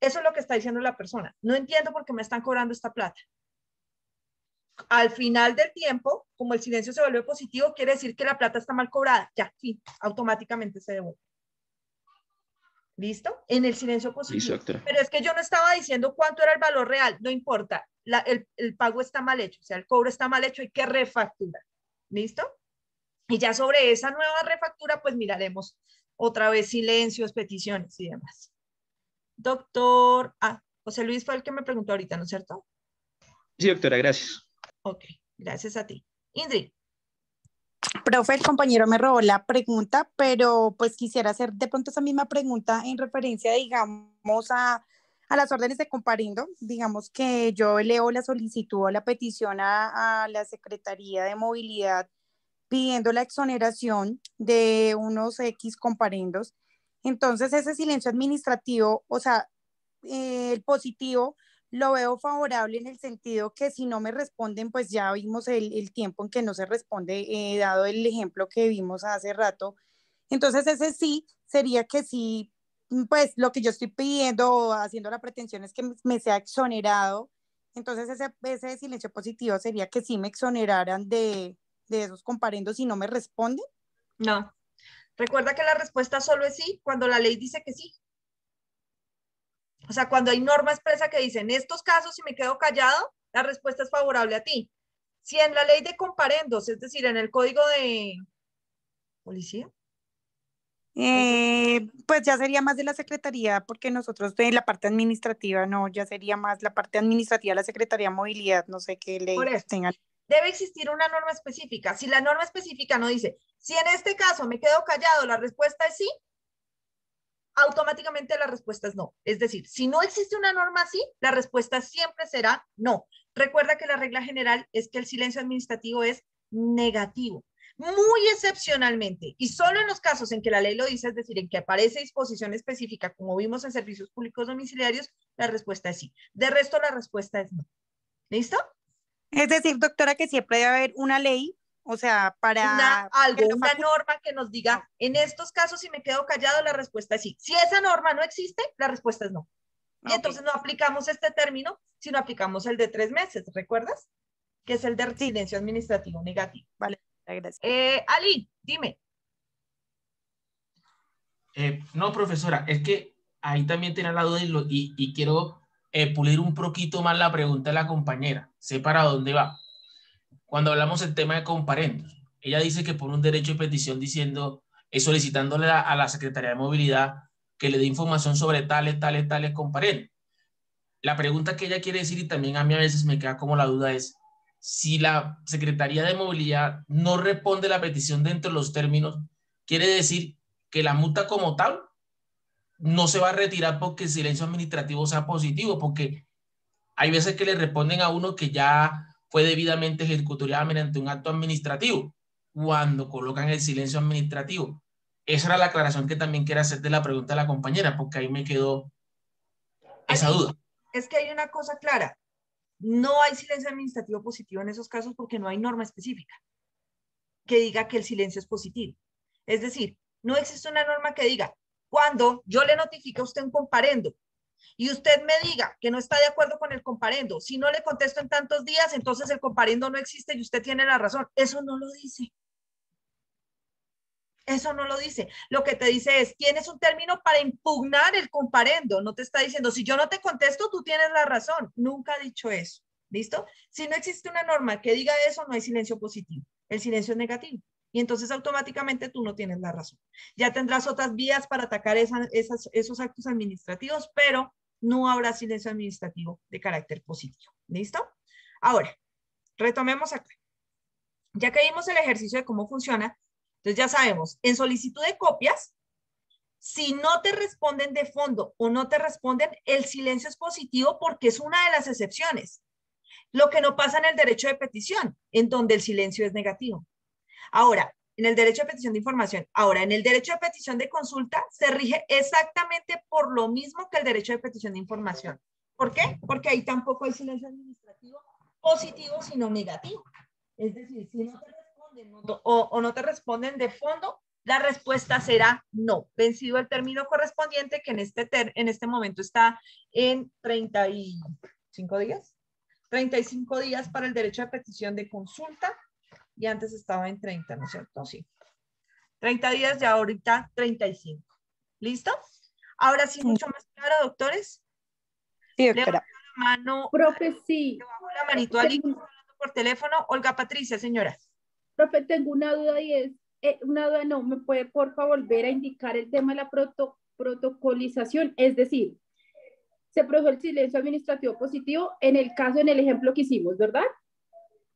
Eso es lo que está diciendo la persona. No entiendo por qué me están cobrando esta plata. Al final del tiempo, como el silencio se vuelve positivo, quiere decir que la plata está mal cobrada. Ya, fin, automáticamente se devuelve. ¿Listo? En el silencio positivo. Listo, pero es que yo no estaba diciendo cuánto era el valor real. No importa. El pago está mal hecho. O sea, el cobro está mal hecho. Hay que refacturar. ¿Listo? Y ya sobre esa nueva refactura, pues miraremos otra vez silencios, peticiones y demás. Doctor, José Luis fue el que me preguntó ahorita, ¿no es cierto? Sí, doctora, gracias. Ok, gracias a ti. Ingrid. Profe, el compañero me robó la pregunta, pero pues quisiera hacer de pronto esa misma pregunta en referencia, digamos, a las órdenes de comparendo. Digamos que yo leo la solicitud o la petición a la Secretaría de Movilidad pidiendo la exoneración de unos X comparendos. Entonces, ese silencio administrativo, o sea, el positivo lo veo favorable en el sentido que si no me responden, pues ya vimos el tiempo en que no se responde, dado el ejemplo que vimos hace rato. Entonces, ese sí sería que sí, pues lo que yo estoy pidiendo o haciendo la pretensión es que me sea exonerado. Entonces, ese silencio positivo sería que sí me exoneraran de esos comparendos si no me responden. No. Recuerda que la respuesta solo es sí cuando la ley dice que sí. O sea, cuando hay norma expresa que dice, en estos casos, si me quedo callado, la respuesta es favorable a ti. Si en la ley de comparendos, es decir, en el código de policía. Pues ya sería más de la Secretaría, porque nosotros de la parte administrativa, no, ya sería más la parte administrativa, la Secretaría de Movilidad, no sé qué ley tengan. Debe existir una norma específica. Si la norma específica no dice, si en este caso me quedo callado, la respuesta es sí, automáticamente la respuesta es no. Es decir, si no existe una norma así, la respuesta siempre será no. Recuerda que la regla general es que el silencio administrativo es negativo, muy excepcionalmente, y solo en los casos en que la ley lo dice, es decir, en que aparece disposición específica, como vimos en servicios públicos domiciliarios, la respuesta es sí. De resto, la respuesta es no. ¿Listo? Es decir, doctora, que siempre debe haber una ley, o sea, para... Una norma que nos diga, en estos casos, si me quedo callado, la respuesta es sí. Si esa norma no existe, la respuesta es no. Y entonces no aplicamos este término, sino aplicamos el de 3 meses, ¿recuerdas? Que es el de silencio administrativo negativo. Vale, gracias. Ali, dime. No, profesora, es que ahí también tenía la duda y quiero pulir un poquito más la pregunta de la compañera. Sé para dónde va. Cuando hablamos del tema de comparendos, ella dice que pone un derecho de petición diciendo, solicitándole a la Secretaría de Movilidad que le dé información sobre tales comparendos. La pregunta que ella quiere decir, y también a mí a veces me queda como la duda, es si la Secretaría de Movilidad no responde la petición dentro de los términos, quiere decir que la multa como tal no se va a retirar porque el silencio administrativo sea positivo, porque hay veces que le responden a uno que ya fue debidamente ejecutoriada mediante un acto administrativo, cuando colocan el silencio administrativo. Esa era la aclaración que también quiero hacer de la pregunta de la compañera, porque ahí me quedó esa duda. Es que hay una cosa clara, no hay silencio administrativo positivo en esos casos porque no hay norma específica que diga que el silencio es positivo. Es decir, no existe una norma que diga, cuando yo le notifique a usted un comparendo y usted me diga que no está de acuerdo con el comparendo, si no le contesto en tantos días, entonces el comparendo no existe y usted tiene la razón. Eso no lo dice. Eso no lo dice. Lo que te dice es, tienes un término para impugnar el comparendo. No te está diciendo, si yo no te contesto, tú tienes la razón. Nunca ha dicho eso. ¿Listo? Si no existe una norma que diga eso, no hay silencio positivo. El silencio es negativo. Y entonces automáticamente tú no tienes la razón. Ya tendrás otras vías para atacar esos actos administrativos, pero no habrá silencio administrativo de carácter positivo. ¿Listo? Ahora, retomemos acá. Ya que vimos el ejercicio de cómo funciona, entonces ya sabemos, en solicitud de copias, si no te responden de fondo o no te responden, el silencio es positivo porque es una de las excepciones. Lo que no pasa en el derecho de petición, en donde el silencio es negativo. Ahora, en el derecho de petición de información. Ahora, en el derecho de petición de consulta se rige exactamente por lo mismo que el derecho de petición de información. ¿Por qué? Porque ahí tampoco hay silencio administrativo positivo, sino negativo. Es decir, si no te responden o no te responden de fondo, la respuesta será no. Vencido el término correspondiente, que en este momento está en 35 días. 35 días para el derecho de petición de consulta. Y antes estaba en 30, ¿no es cierto? Sí. 30 días y ahorita 35. ¿Listo? Ahora sí, mucho más claro, doctores. Sí, doctora. Levanta la mano. Profe, sí. Le bajo la manito a alguien por teléfono. Olga Patricia, señora. Profe, tengo una duda y es, una duda no, ¿me puede por favor volver a indicar el tema de la protocolización? Es decir, se produjo el silencio administrativo positivo en el caso, en el ejemplo que hicimos, ¿verdad?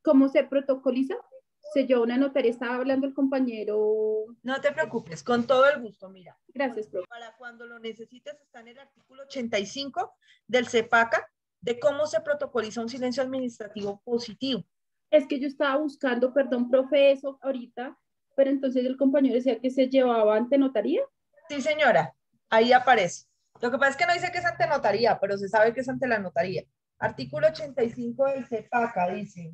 ¿Cómo se protocoliza? Se llevó una notaría, estaba hablando el compañero. No te preocupes, con todo el gusto, mira. Gracias, profe. Para cuando lo necesites está en el artículo 85 del CEPACA de cómo se protocoliza un silencio administrativo positivo. Es que yo estaba buscando, perdón, profe, eso ahorita, pero entonces el compañero decía que se llevaba ante notaría. Sí, señora, ahí aparece. Lo que pasa es que no dice que es ante notaría, pero se sabe que es ante la notaría. Artículo 85 del CEPACA dice...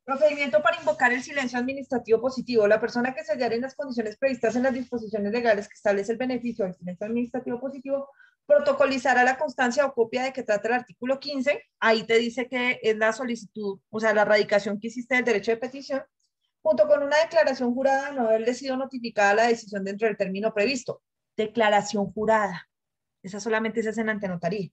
Procedimiento para invocar el silencio administrativo positivo. La persona que se hallara en las condiciones previstas en las disposiciones legales que establece el beneficio del silencio administrativo positivo protocolizará la constancia o copia de que trata el artículo 15. Ahí te dice que es la solicitud, o sea, la radicación que hiciste del derecho de petición, junto con una declaración jurada de no haberle sido notificada la decisión dentro del término previsto. Declaración jurada. Esa solamente se hace en antenotaría.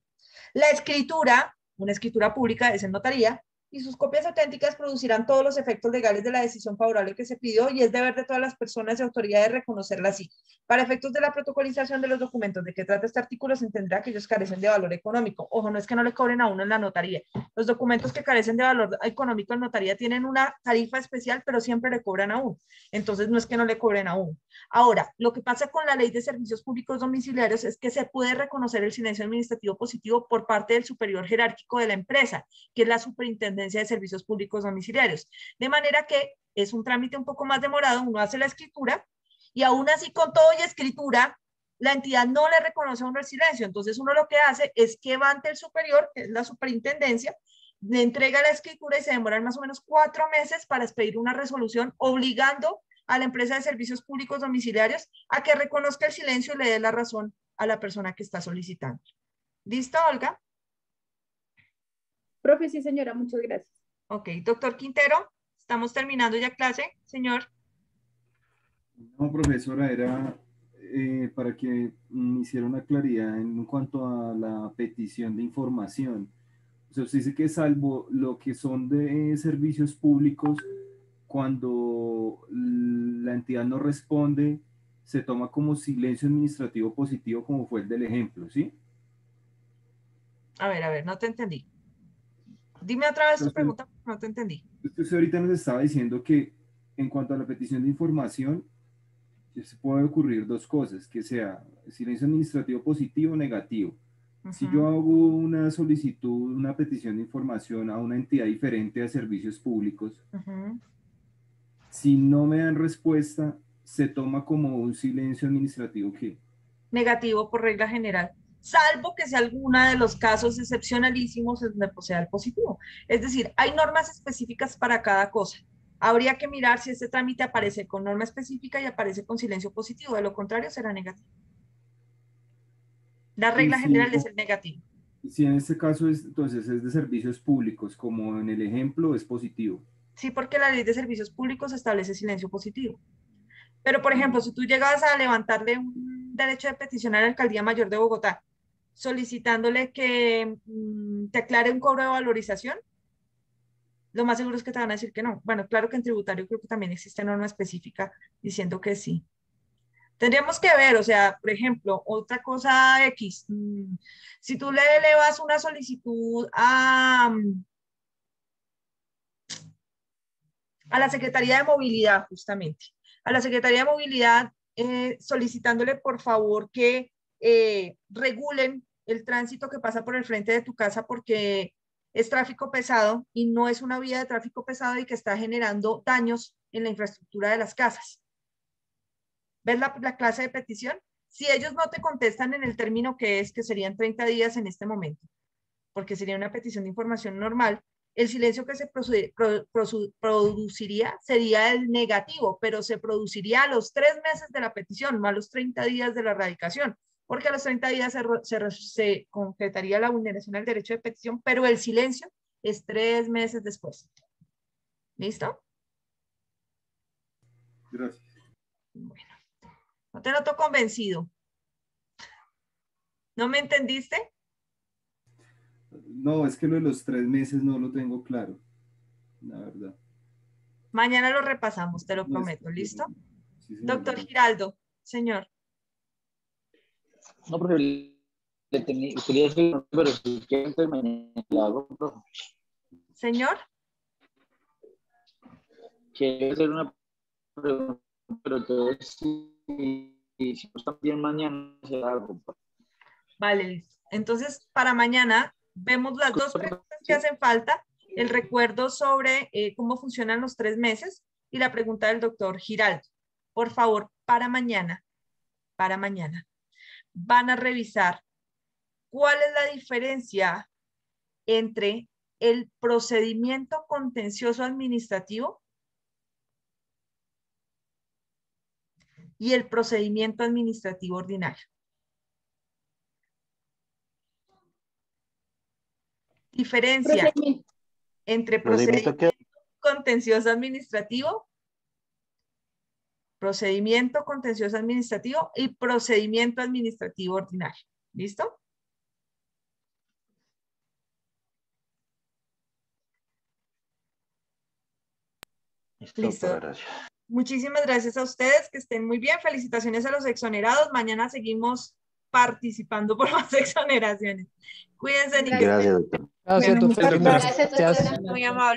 La escritura, una escritura pública, es en notaría, y sus copias auténticas producirán todos los efectos legales de la decisión favorable que se pidió y es deber de todas las personas y autoridades reconocerla así. Para efectos de la protocolización de los documentos de que trata este artículo se entenderá que ellos carecen de valor económico. Ojo, no es que no le cobren a uno en la notaría. Los documentos que carecen de valor económico en notaría tienen una tarifa especial, pero siempre le cobran a uno. Entonces no es que no le cobren a uno. Ahora, lo que pasa con la ley de servicios públicos domiciliarios es que se puede reconocer el silencio administrativo positivo por parte del superior jerárquico de la empresa, que es la superintendencia de servicios públicos domiciliarios. De manera que es un trámite un poco más demorado, uno hace la escritura y aún así con todo y escritura, la entidad no le reconoce a uno el silencio. Entonces uno lo que hace es que va ante el superior, que es la superintendencia, le entrega la escritura y se demoran más o menos 4 meses para expedir una resolución obligando a la empresa de servicios públicos domiciliarios a que reconozca el silencio y le dé la razón a la persona que está solicitando. ¿Listo, Olga? Profe, sí, señora, muchas gracias. Ok, doctor Quintero, estamos terminando ya clase, señor. No, profesora, era para que me hiciera una claridad en cuanto a la petición de información. O sea, usted dice que salvo lo que son de servicios públicos, cuando la entidad no responde, se toma como silencio administrativo positivo, como fue el del ejemplo, ¿sí? A ver, no te entendí. Dime otra vez tu pregunta, no te entendí. Usted ahorita nos estaba diciendo que en cuanto a la petición de información, se puede ocurrir dos cosas, que sea silencio administrativo positivo o negativo. Si yo hago una solicitud, una petición de información a una entidad diferente de servicios públicos, si no me dan respuesta, se toma como un silencio administrativo ¿qué? Negativo por regla general, salvo que sea alguna de los casos excepcionalísimos en donde posea el positivo. Es decir, hay normas específicas para cada cosa. Habría que mirar si este trámite aparece con norma específica y aparece con silencio positivo, de lo contrario será negativo. La regla general es el negativo. Si en este caso entonces es de servicios públicos, como en el ejemplo, es positivo. Sí, porque la ley de servicios públicos establece silencio positivo. Pero, por ejemplo, si tú llegas a levantarle un derecho de petición a la Alcaldía Mayor de Bogotá, solicitándole que te aclare un cobro de valorización, lo más seguro es que te van a decir que no. Bueno, claro que en tributario creo que también existe norma específica diciendo que sí. Tendríamos que ver, o sea, por ejemplo, otra cosa X, si tú le elevas una solicitud a la Secretaría de Movilidad, justamente, a la Secretaría de Movilidad, solicitándole por favor que regulen el tránsito que pasa por el frente de tu casa porque es tráfico pesado y no es una vía de tráfico pesado y que está generando daños en la infraestructura de las casas. ¿Ves la clase de petición? Si ellos no te contestan en el término que serían 30 días en este momento, porque sería una petición de información normal, el silencio que se produciría sería el negativo, pero se produciría a los 3 meses de la petición, no a los 30 días de la radicación, porque a los 30 días se concretaría la vulneración del derecho de petición, pero el silencio es 3 meses después. ¿Listo? Gracias. Bueno, no te noto convencido. ¿No me entendiste? No, es que lo de los 3 meses no lo tengo claro. la verdad. Mañana lo repasamos, te lo prometo, ¿listo? Sí, doctor Giraldo, señor. No, porque quería decir, pero si quieren, mañana la hago, profe. Señor. Quiero hacer una pregunta, pero entonces si no están bien mañana, se la hago. Vale, listo. Entonces, para mañana vemos las dos preguntas que hacen falta, el recuerdo sobre cómo funcionan los 3 meses y la pregunta del doctor Giraldo. Por favor, para mañana, van a revisar cuál es la diferencia entre el procedimiento contencioso administrativo y el procedimiento administrativo ordinario. Diferencia entre procedimiento contencioso administrativo, procedimiento contencioso administrativo y procedimiento administrativo ordinario. ¿Listo? Listo. Gracias. Muchísimas gracias a ustedes, que estén muy bien. Felicitaciones a los exonerados. Mañana seguimos participando por más exoneraciones. Cuídense. Gracias, doctor. Gracias, doctor. Gracias, doctora. Muy amable.